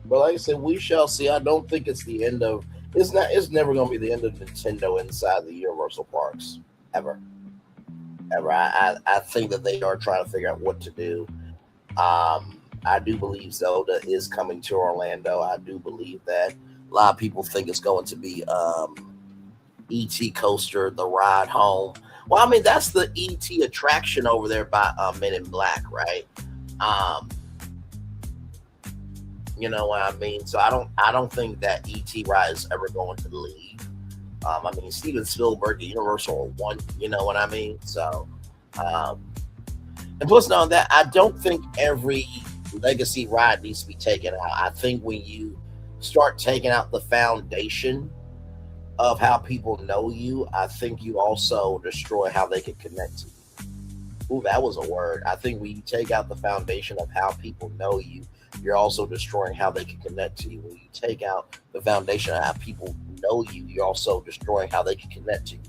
But like I said, we shall see. I don't think it's the end of. It's not. It's never going to be the end of Nintendo inside the Universal Parks ever. I think that they are trying to figure out what to do. I do believe Zelda is coming to Orlando. I do believe that a lot of people think it's going to be E.T. Coaster, the ride home. Well, I mean that's the E.T. attraction over there by Men in Black, right? You know what I mean? So I don't think that E.T. ride is ever going to leave. I mean, Steven Spielberg, the Universal one, you know what I mean? So, and plus on that, I don't think every legacy ride needs to be taken out. I think when you start taking out the foundation of how people know you, I think you also destroy how they can connect to you. Ooh, that was a word. I think when you take out the foundation of how people know you, you're also destroying how they can connect to you. When you take out the foundation of how people know you, you're also destroying how they can connect to you.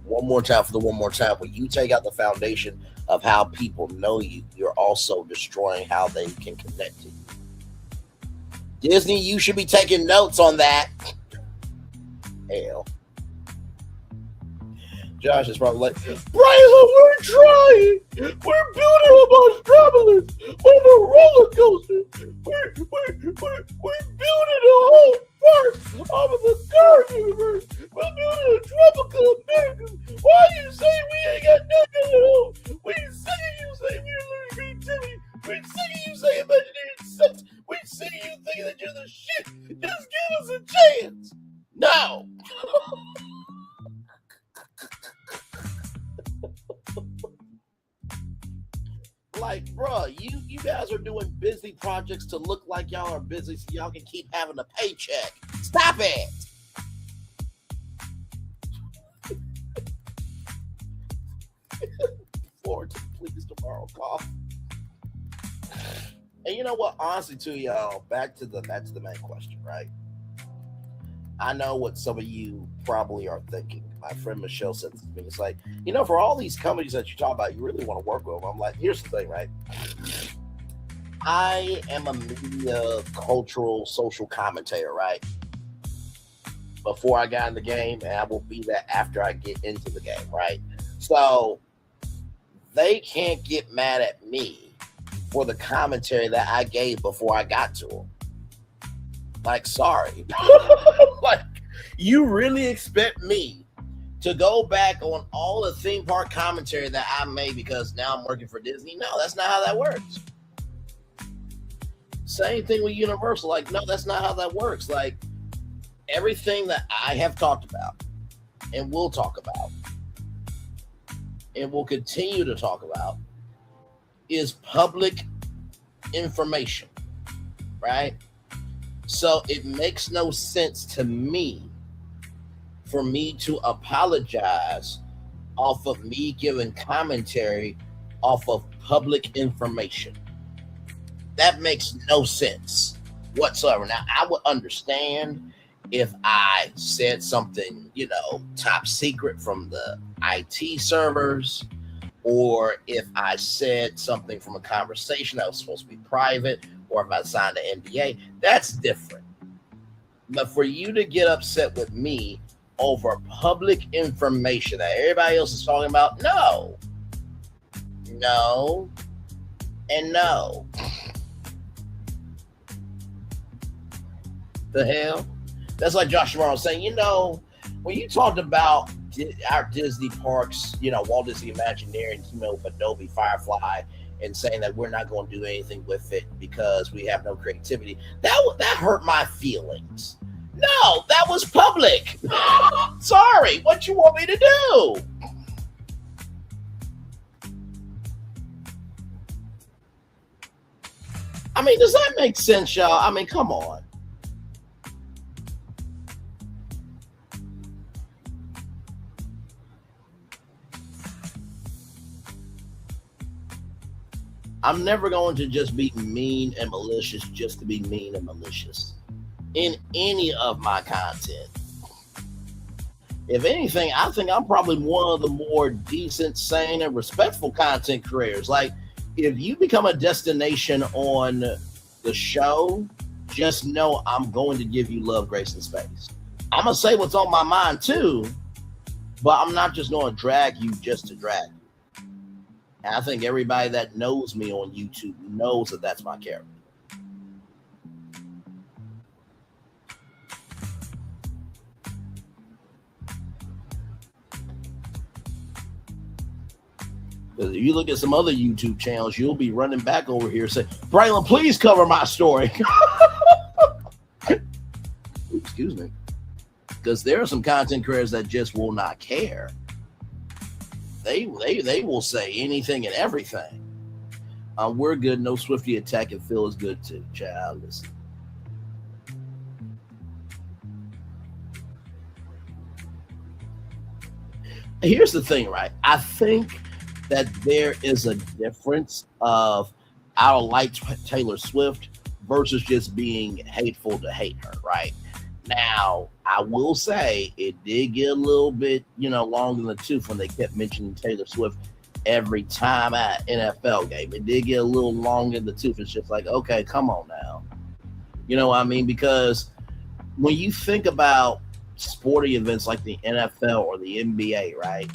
One more time for the one more time. When you take out the foundation of how people know you, you're also destroying how they can connect to you. Disney, you should be taking notes on that. Hell. Josh is probably like, Bryla, we're trying. We're building a Monstropolis on a roller coaster. We're building a whole part of the Star Universe. We're building a tropical America. Why are you saying we ain't got nothing at all? We're sick of you saying we're learning creativity. We're sick of you saying imaginary sucks. We're sick of you thinking that you're the shit. Just give us a chance. No. Like, bruh, you guys are doing busy projects to look like y'all are busy so y'all can keep having a paycheck. Stop it. Forward to please tomorrow call. And you know what? Honestly, to y'all, back to the main question, right? I know what some of you probably are thinking. My friend Michelle said this to me. It's like, you know, for all these companies that you talk about, you really want to work with them. I'm like, here's the thing, right? I am a media, cultural, social commentator, right? Before I got in the game, and I will be that after I get into the game, right? So they can't get mad at me for the commentary that I gave before I got to them. Like, sorry. Like, you really expect me to go back on all the theme park commentary that I made because now I'm working for Disney? No, that's not how that works. Same thing with Universal. Like, no, that's not how that works. Like, everything that I have talked about and will talk about and will continue to talk about is public information, right? So it makes no sense to me for me to apologize off of me giving commentary off of public information. That makes no sense whatsoever. Now, I would understand if I said something, you know, top secret from the IT servers, or if I said something from a conversation that was supposed to be private, or if I signed an NDA, that's different. But for you to get upset with me over public information that everybody else is talking about, no, and no. The hell? That's like Josh Morrow saying, you know, when you talked about our Disney parks, you know, Walt Disney Imagineering, you know, with Adobe Firefly, and saying that we're not going to do anything with it because we have no creativity, that hurt my feelings. No, that was public. Sorry, what you want me to do? I mean, does that make sense, y'all? I mean, come on. I'm never going to just be mean and malicious just to be mean and malicious in any of my content. If anything, I think I'm probably one of the more decent, sane, and respectful content creators. Like, if you become a destination on the show, just know I'm going to give you love, grace, and space. I'm going to say what's on my mind too, but I'm not just going to drag you just to drag you. And I think everybody that knows me on YouTube knows that that's my character. Because if you look at some other YouTube channels, you'll be running back over here saying, Braylon, please cover my story. Excuse me. Because there are some content creators that just will not care. They will say anything and everything. We're good. No Swifty attack, and Phil is good too. Child, listen. Here's the thing, right? I think that there is a difference of I don't like Taylor Swift versus just being hateful to hate her, right? Now, I will say it did get a little bit, long in the tooth when they kept mentioning Taylor Swift every time at NFL game. It did get a little long in the tooth. It's just like, okay, come on now. You know what I mean? Because when you think about sporting events like the NFL or the NBA, right?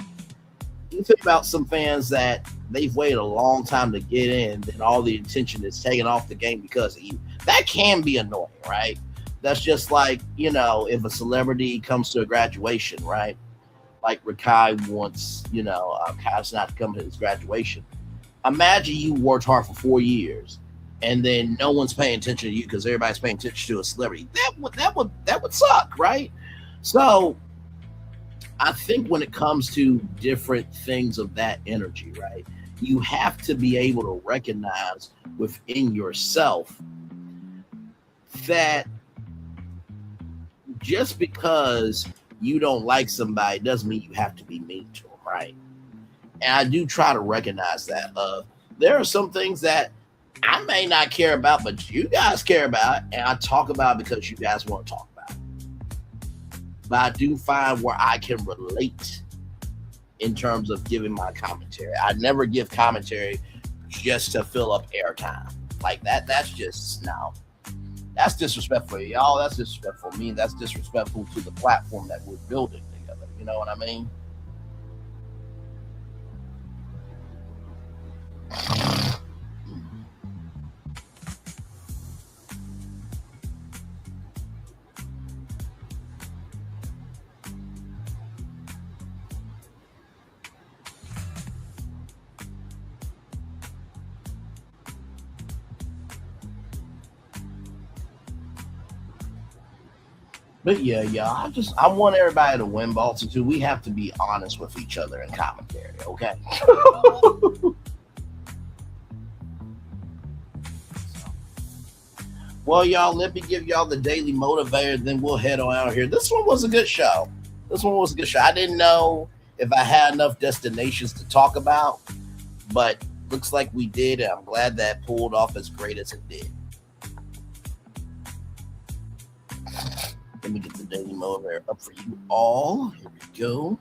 You think about some fans that they've waited a long time to get in, and all the attention is taken off the game because of you. That can be annoying, right? That's just like, if a celebrity comes to a graduation, right? Like Rakai wants, Carlson not to come to his graduation. Imagine you worked hard for 4 years, and then no one's paying attention to you because everybody's paying attention to a celebrity. That would suck, right? So I think when it comes to different things of that energy, right, you have to be able to recognize within yourself that just because you don't like somebody doesn't mean you have to be mean to them, right? And I do try to recognize that. There are some things that I may not care about, but you guys care about, and I talk about it because you guys want to talk about it. But I do find where I can relate in terms of giving my commentary. I never give commentary just to fill up airtime. Like that's just, no. That's disrespectful to y'all. That's disrespectful to me. That's disrespectful to the platform that we're building together. You know what I mean? But yeah, I want everybody to win Baltimore too. We have to be honest with each other in commentary, okay? Well, y'all, let me give y'all the daily motivator, then we'll head on out of here. This one was a good show. I didn't know if I had enough destinations to talk about, but looks like we did, and I'm glad that pulled off as great as it did. Let me get the daily motivator up for you all. Here we go.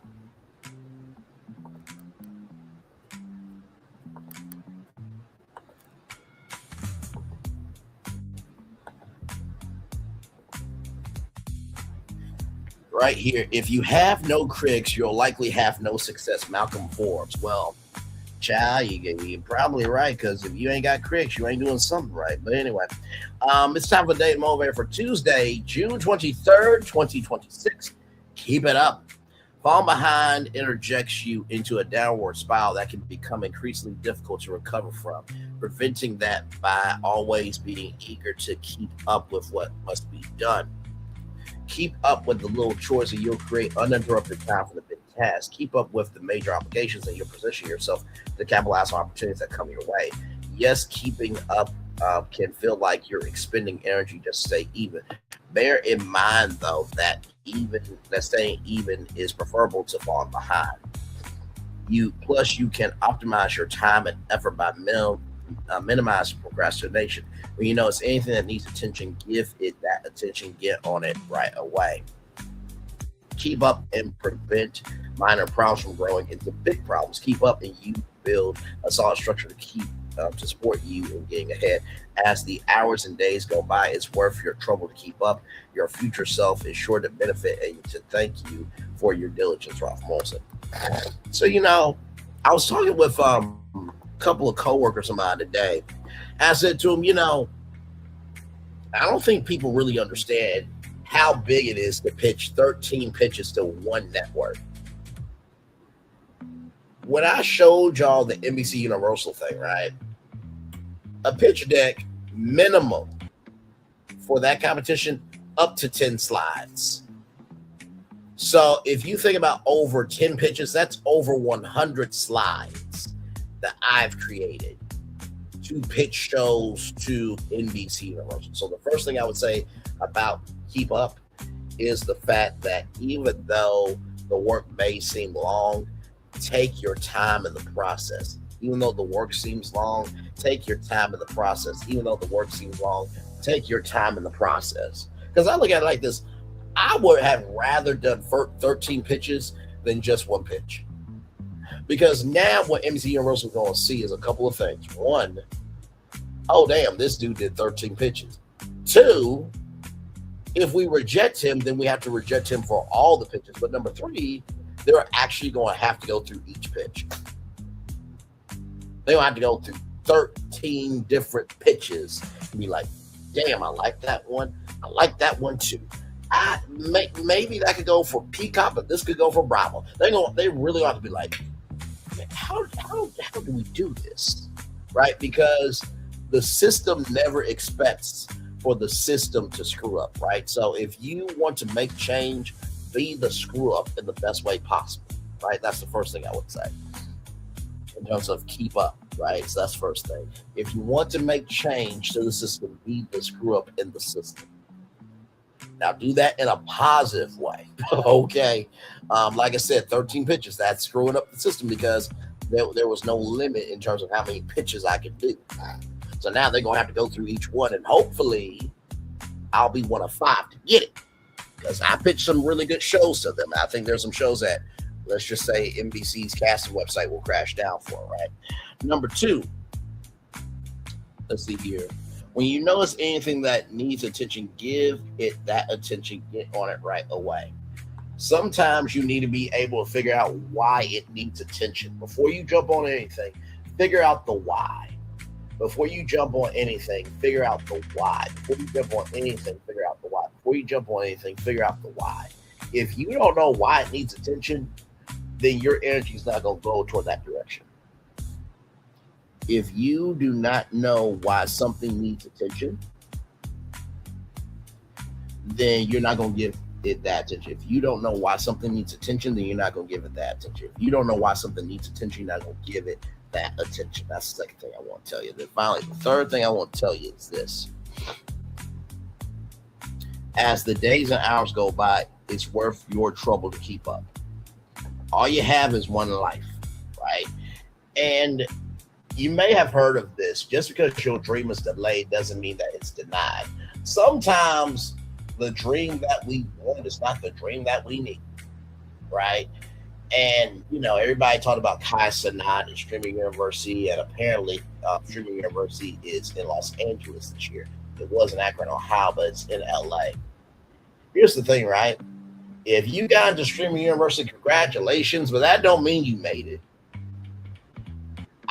Right here. If you have no critics, you'll likely have no success. Malcolm Forbes. Well, child, you're probably right, because if you ain't got critics, you ain't doing something right. But anyway, it's time for Daily Motivator for Tuesday, June 23rd, 2026. Keep it up. Falling behind interjects you into a downward spiral that can become increasingly difficult to recover from, preventing that by always being eager to keep up with what must be done. Keep up with the little chores and you'll create uninterrupted time for the big tasks. Keep up with the major obligations and you'll position yourself to capitalize on opportunities that come your way. Yes, keeping up can feel like you're expending energy to stay even. Bear in mind, though, that staying even is preferable to falling behind. You can optimize your time and effort by minimize procrastination. When you know it's anything that needs attention, give it that attention. Get on it right away. Keep up and prevent minor problems from growing into big problems. Keep up and you build a solid structure to keep to support you in getting ahead. As the hours and days go by, it's worth your trouble to keep up. Your future self is sure to benefit and to thank you for your diligence, Ralph Molson. So, I was talking with a couple of coworkers of mine today. I said to them, I don't think people really understand how big it is to pitch 13 pitches to one network. When I showed y'all the NBC Universal thing, right? A pitch deck minimum for that competition up to 10 slides. So if you think about over 10 pitches, that's over 100 slides that I've created to pitch shows to NBC Universal. So the first thing I would say about Keep Up is the fact that even though the work may seem long, take your time in the process. Even though the work seems long, take your time in the process. Even though the work seems long, take your time in the process. Because I look at it like this. I would have rather done 13 pitches than just one pitch. Because now what NBC Universal is going to see is a couple of things. One, oh, damn, this dude did 13 pitches. Two, if we reject him, then we have to reject him for all the pitches. But number three, they're actually going to have to go through each pitch. They'll have to go through 13 different pitches and be like, damn, I like that one. I like that one too. Maybe that could go for Peacock, but this could go for Bravo. They really ought to be like, how do we do this? Right? Because the system never expects for the system to screw up, right? So if you want to make change, be the screw up in the best way possible, right? That's the first thing I would say in terms of keep up, right? So that's the first thing. If you want to make change to the system, be the screw up in the system. Now do that in a positive way, okay? Like I said, 13 pitches, that's screwing up the system because there was no limit in terms of how many pitches I could do. So now they're going to have to go through each one, and hopefully I'll be one of 5 to get it because I pitched some really good shows to them. I think there's some shows that, let's just say, NBC's casting website will crash down for, right? Number 2, let's see here. When you notice anything that needs attention, give it that attention. Get on it right away. Sometimes you need to be able to figure out why it needs attention. Before you jump on anything, figure out the why. Before you jump on anything, figure out the why. Before you jump on anything, figure out the why. Before you jump on anything, figure out the why. If you don't know why it needs attention, then your energy is not going to go toward that direction. If you do not know why something needs attention, then you're not going to give it that attention. If you don't know why something needs attention, then you're not going to give it that attention. If you don't know why something needs attention, you're not going to give it that attention. That's the second thing I want to tell you. Then finally, the third thing I want to tell you is this. As the days and hours go by, it's worth your trouble to keep up. All you have is one life, right? And you may have heard of this. Just because your dream is delayed doesn't mean that it's denied. Sometimes the dream that we want is not the dream that we need, right? And, everybody talked about Kai Cenat and Streaming University, and apparently Streaming University is in Los Angeles this year. It was in Akron, Ohio, but it's in LA. Here's the thing, right? If you got into Streaming University, congratulations, but that don't mean you made it.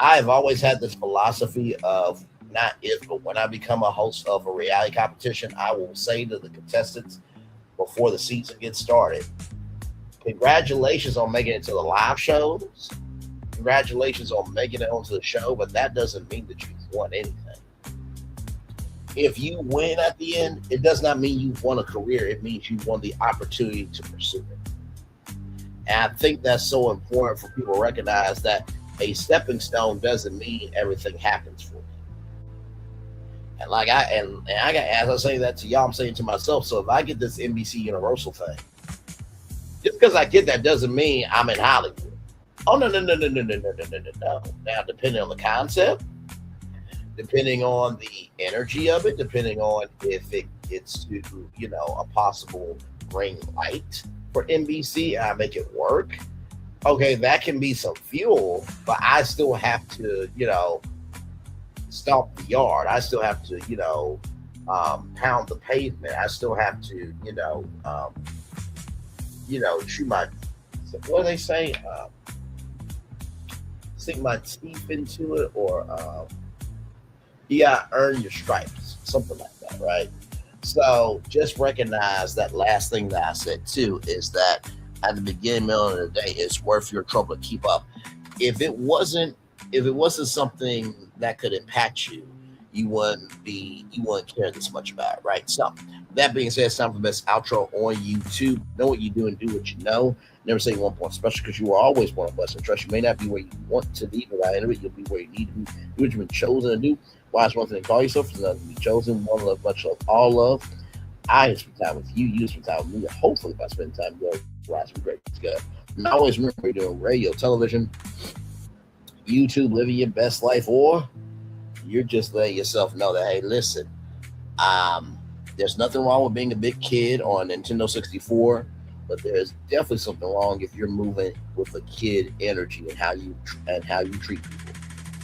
I've always had this philosophy of not if, but when I become a host of a reality competition, I will say to the contestants before the season gets started, congratulations on making it to the live shows. Congratulations on making it onto the show, but that doesn't mean that you've won anything. If you win at the end, it does not mean you've won a career. It means you've won the opportunity to pursue it. And I think that's so important for people to recognize that a stepping stone doesn't mean everything happens for you. And as I say that to y'all, I'm saying to myself, so if I get this NBC Universal thing, just because I get that doesn't mean I'm in Hollywood. Oh, no. Now, depending on the concept, depending on the energy of it, depending on if it's to, a possible green light for NBC and I make it work, okay, that can be some fuel, but I still have to, stomp the yard. I still have to, pound the pavement. I still have to, shoot my, what do they say? Sink my teeth into it, or you gotta earn your stripes, something like that, right? So just recognize that last thing that I said too is that at the beginning, middle of the day, it's worth your trouble to keep up. If it wasn't something that could impact you, you wouldn't care this much about it, right? So that being said, it's time for the best outro on YouTube. Know what you do and do what you know. Never say one point special, because you are always one of us. And trust, you may not be where you want to be, but by the end of it, you'll be where you need to be. Do what you've been chosen to do. Why is one thing to call yourself? It's another to be chosen. One love, much love, all love. I spend time with you. You spend time with me. Hopefully, if I spend time together, we'll have some great together. And always remember, you're doing radio, television, YouTube, living your best life, or you're just letting yourself know that, hey, listen, there's nothing wrong with being a big kid on Nintendo 64, but there's definitely something wrong if you're moving with a kid energy and how you treat people.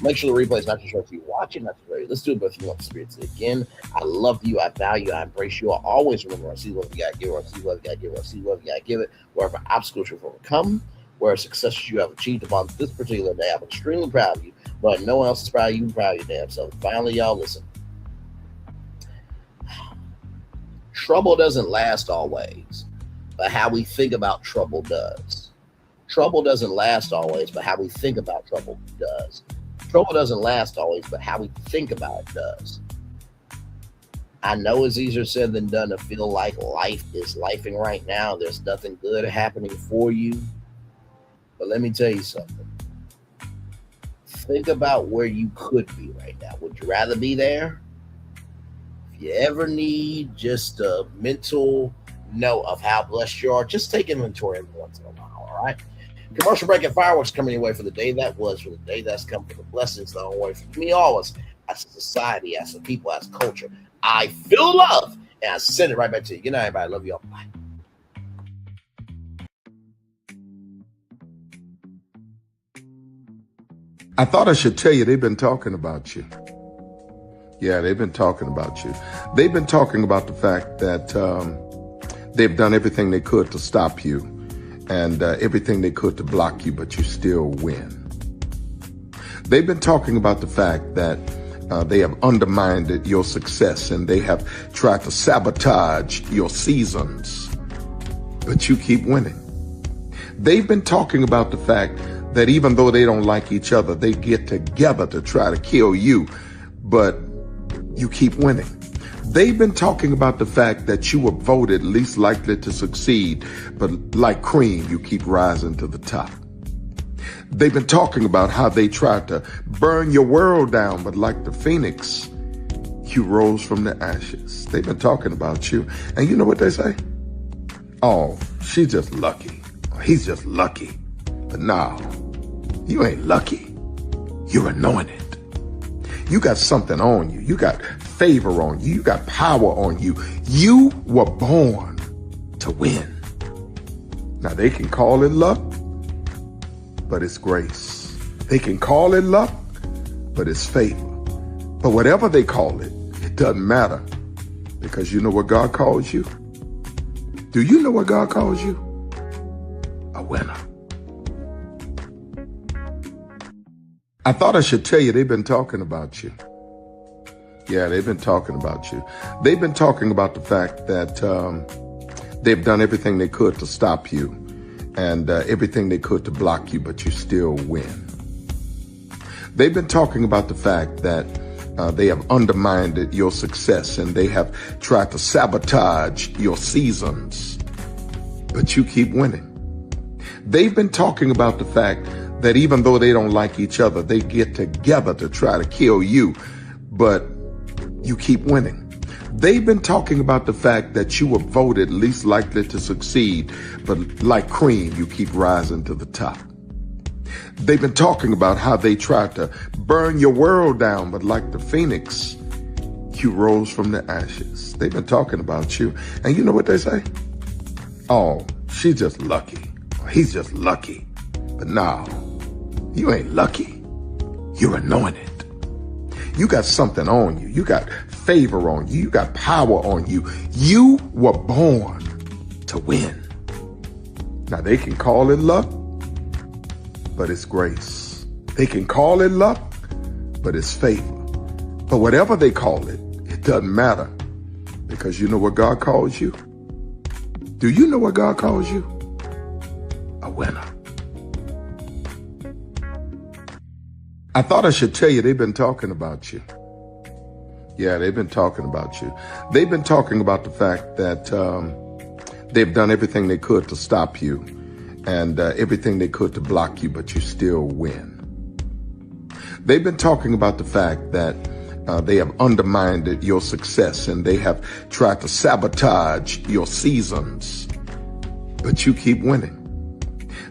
Make sure the replay is not just right for you watching, not just right. Let's do it, but if you want to experience it again, I love you, I value you, I embrace you. I always remember, I see love you gotta give it, I see love you gotta give it, I see love you gotta give it. Wherever obstacles you've overcome, where successes you have achieved upon this particular day, I'm extremely proud of you. But no one else is proud of you, proud of your damn self. Finally, y'all, listen. Trouble doesn't last always, but how we think about trouble does. Trouble doesn't last always, but how we think about trouble does. Trouble doesn't last always, but how we think about it does. I know it's easier said than done to feel like life is lifing right now. There's nothing good happening for you. But let me tell you something. Think about where you could be right now. Would you rather be there? If you ever need just a mental note of how blessed you are, just take inventory every once in a while, all right? Commercial break and fireworks coming your way for the day that was, for the day that's come, for the blessings that are on the way for me always, as a society, as a people, as a culture. I feel love, and I send it right back to you. Good night, everybody. Love you all. Bye. I thought I should tell you they've been talking about you. Yeah, they've been talking about you. They've been talking about the fact that they've done everything they could to stop you and everything they could to block you, but you still win. They've been talking about the fact that they have undermined your success and they have tried to sabotage your seasons, but you keep winning. They've been talking about the fact that even though they don't like each other, they get together to try to kill you, but you keep winning. They've been talking about the fact that you were voted least likely to succeed, but like cream, you keep rising to the top. They've been talking about how they tried to burn your world down, but like the phoenix, you rose from the ashes. They've been talking about you. And you know what they say? Oh, she's just lucky. He's just lucky. But no, you ain't lucky. You're anointed. You got something on you. You got favor on you. You got power on you. You were born to win. Now they can call it luck, but it's grace. They can call it luck, but it's favor. But whatever they call it, it doesn't matter, because you know what God calls you? Do you know what God calls you? A winner. I thought I should tell you they've been talking about you. Yeah, they've been talking about you. They've been talking about the fact that they've done everything they could to stop you and everything they could to block you, but you still win. They've been talking about the fact that they have undermined your success and they have tried to sabotage your seasons, but you keep winning. They've been talking about the fact that even though they don't like each other, they get together to try to kill you, but you keep winning. They've been talking about the fact that you were voted least likely to succeed, but like cream, you keep rising to the top. They've been talking about how they tried to burn your world down, but like the phoenix, you rose from the ashes. They've been talking about you. And you know what they say? Oh, she's just lucky. He's just lucky. But no, you ain't lucky. You're anointed. You got something on you. You got favor on you. You got power on you. You were born to win. Now, they can call it luck, but it's grace. They can call it luck, but it's favor. But whatever they call it, it doesn't matter, because you know what God calls you? Do you know what God calls you? A winner. I thought I should tell you, they've been talking about you. Yeah, they've been talking about you. They've been talking about the fact that they've done everything they could to stop you and everything they could to block you, but you still win. They've been talking about the fact that they have undermined your success and they have tried to sabotage your seasons, but you keep winning.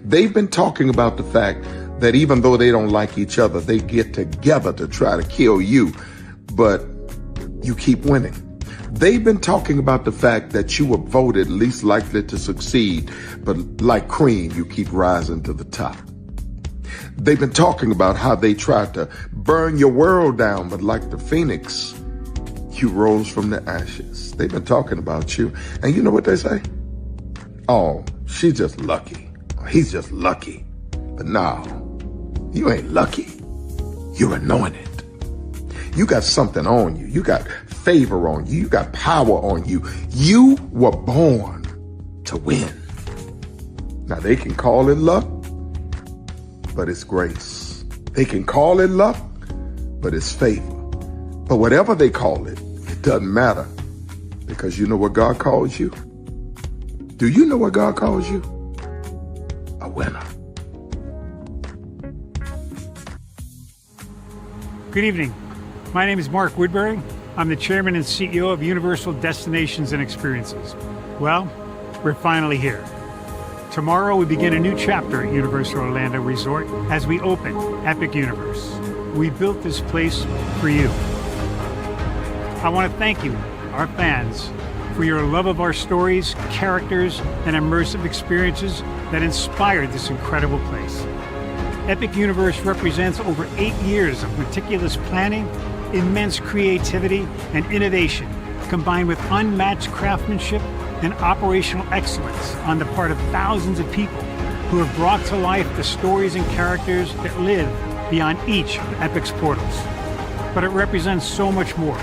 They've been talking about the fact that even though they don't like each other, they get together to try to kill you, but you keep winning. They've been talking about the fact that you were voted least likely to succeed, but like cream, you keep rising to the top. They've been talking about how they tried to burn your world down, but like the phoenix, you rose from the ashes. They've been talking about you. And you know what they say? Oh, she's just lucky. He's just lucky. But no, you ain't lucky. You're anointed. You got something on you. You got favor on you. You got power on you. You were born to win. Now, they can call it luck, but it's grace. They can call it luck, but it's favor. But whatever they call it, it doesn't matter, because you know what God calls you? Do you know what God calls you? A winner. Good evening. My name is Mark Woodbury. I'm the chairman and CEO of Universal Destinations and Experiences. Well, we're finally here. Tomorrow we begin a new chapter at Universal Orlando Resort as we open Epic Universe. We built this place for you. I want to thank you, our fans, for your love of our stories, characters, and immersive experiences that inspired this incredible place. Epic Universe represents over 8 years of meticulous planning, immense creativity, and innovation, combined with unmatched craftsmanship and operational excellence on the part of thousands of people who have brought to life the stories and characters that live beyond each of Epic's portals. But it represents so much more.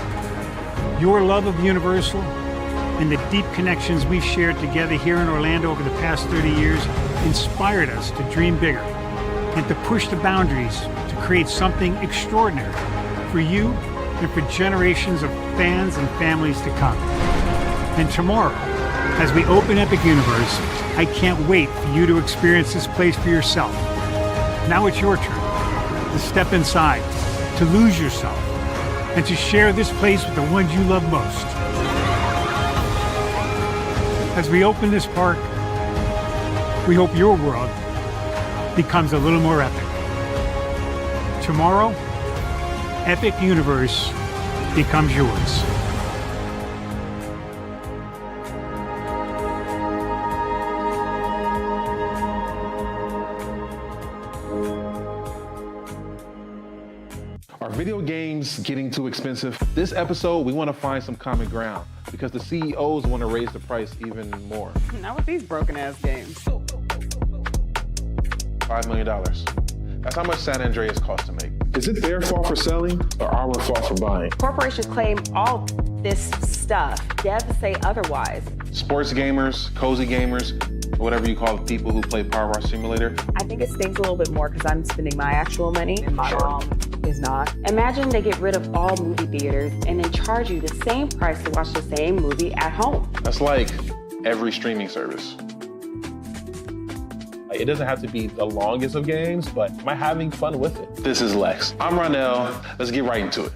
Your love of Universal and the deep connections we've shared together here in Orlando over the past 30 years inspired us to dream bigger and to push the boundaries to create something extraordinary for you and for generations of fans and families to come. And tomorrow, as we open Epic Universe, I can't wait for you to experience this place for yourself. Now it's your turn to step inside, to lose yourself, and to share this place with the ones you love most. As we open this park, we hope your world becomes a little more epic. Tomorrow, Epic Universe becomes yours. Are video games getting too expensive? This episode, we want to find some common ground because the CEOs want to raise the price even more. Not with these broken ass games. $5 million. That's how much San Andreas costs to make. Is it their fault for selling or our fault for buying? Corporations claim all this stuff. Devs say otherwise. Sports gamers, cozy gamers, whatever you call the people who play Power Wash Simulator. I think it stings a little bit more because I'm spending my actual money and my mom is not. Imagine they get rid of all movie theaters and then charge you the same price to watch the same movie at home. That's like every streaming service. It doesn't have to be the longest of games, but am I having fun with it? This is Lex. I'm Ronell. Let's get right into it.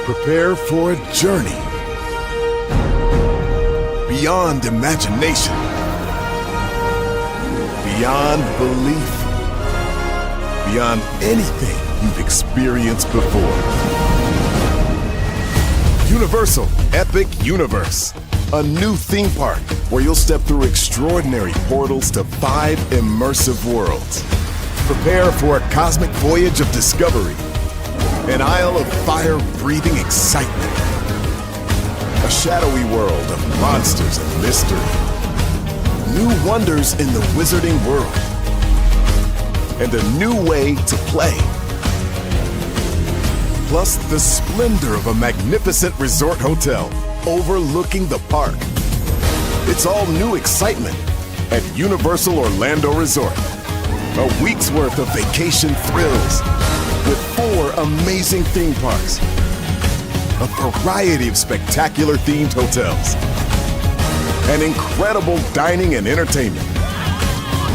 Prepare for a journey beyond imagination, beyond belief, beyond anything you've experienced before. Universal Epic Universe, a new theme park where you'll step through extraordinary portals to 5 immersive worlds. Prepare for a cosmic voyage of discovery, an isle of fire-breathing excitement, a shadowy world of monsters and mystery, new wonders in the wizarding world, and a new way to play. Plus the splendor of a magnificent resort hotel overlooking the park. It's all new excitement at Universal Orlando Resort. A week's worth of vacation thrills with 4 amazing theme parks, a variety of spectacular themed hotels, and incredible dining and entertainment.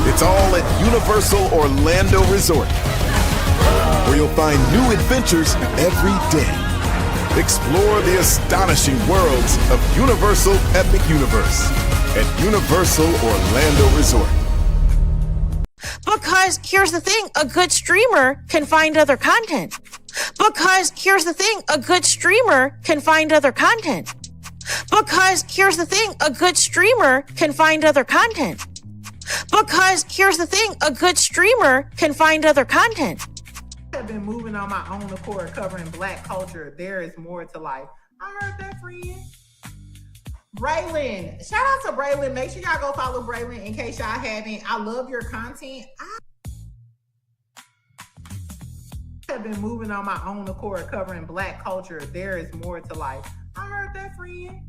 It's all at Universal Orlando Resort, where you'll find new adventures every day. Explore the astonishing worlds of Universal Epic Universe at Universal Orlando Resort. Because here's the thing, a good streamer can find other content. Because here's the thing, a good streamer can find other content. Because here's the thing, a good streamer can find other content. Because here's the thing, a good streamer can find other content. I've been moving on my own accord, covering Black culture. There is more to life. I heard that, friend. Braylon, shout out to Braylon. Make sure y'all go follow Braylon in case y'all haven't. I love your content. I have been moving on my own accord, covering Black culture. There is more to life. I heard that, friend.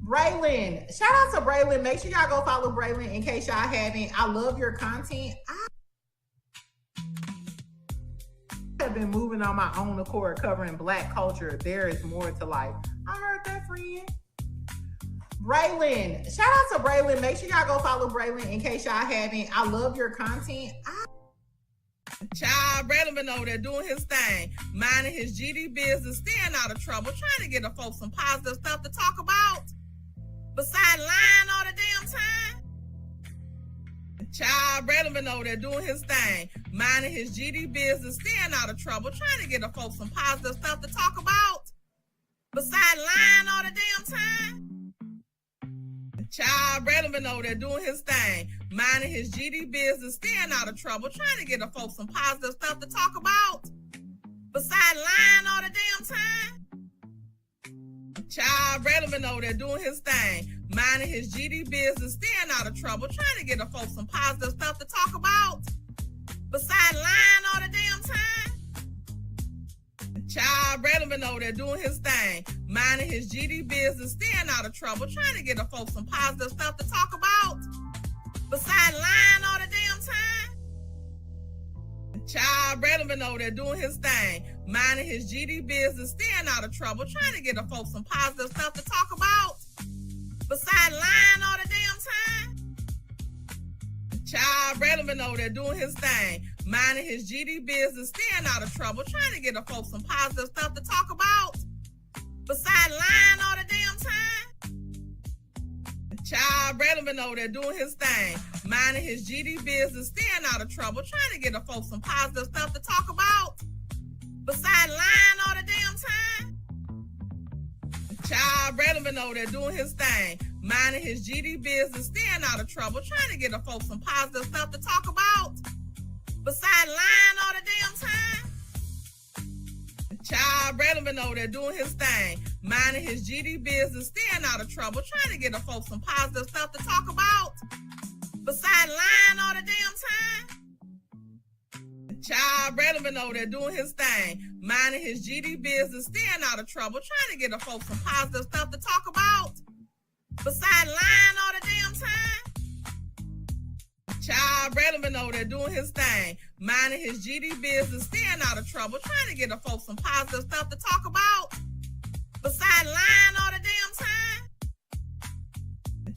Braylon, shout out to Braylon. Make sure y'all go follow Braylon in case y'all haven't. I love your content. I have been moving on my own accord, covering Black culture. There is more to life. I heard that, friend. Braylon, shout out to Braylon. Make sure y'all go follow Braylon in case y'all haven't. I love your content. Child, Braylon been over there doing his thing, minding his GD business, staying out of trouble, trying to get the folks some positive stuff to talk about. Besides lying all the damn time. Child, Braylon been over there doing his thing, minding his GD business, staying out of trouble, trying to get the folks some positive stuff to talk about. Besides lying all the damn time. Child, Braylon been over there doing his thing, minding his GD business, staying out of trouble, trying to get the folks some positive stuff to talk about. Besides lying all the damn time. Child, Braylon been over there doing his thing, minding his GD business, staying out of trouble, trying to get the folks some positive stuff to talk about. Besides lying all the damn time. Child, Braylon been over there doing his thing, minding his GD business, staying out of trouble, trying to get the folks some positive stuff to talk about. Besides lying all the damn time. Child, Braylon been over there doing his thing, minding his GD business, staying out of trouble, trying to get the folks some positive stuff to talk about. Besides lying all the damn time. Child, Braylon been over there doing his thing, minding his GD business, staying out of trouble, trying to get the folks some positive stuff to talk about. Besides lying all the damn time. Child, Braylon been over there doing his thing, minding his GD business, staying out of trouble, trying to get the folks some positive stuff to talk about. Besides lying all the damn time. Child, Braylon been over there doing his thing, minding his GD business, staying out of trouble, trying to get the folks some positive stuff to talk about. Besides lying all the damn time. Child, Braylon been over there doing his thing, minding his GD business, staying out of trouble, trying to get the folks some positive stuff to talk about. Besides lying all the damn time. Child, Braylon been over there doing his thing, minding his GD business, staying out of trouble, trying to get the folks some positive stuff to talk about. Besides lying all the damn time. Child, Braylon been over there doing his thing, minding his GD business, staying out of trouble, trying to get the folks some positive stuff to talk about. Besides lying all the damn time.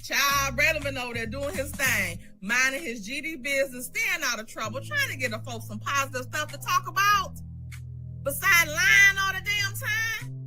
Child, Braylon been over there doing his thing, minding his GD business, staying out of trouble, trying to get the folks some positive stuff to talk about. Besides lying all the damn time?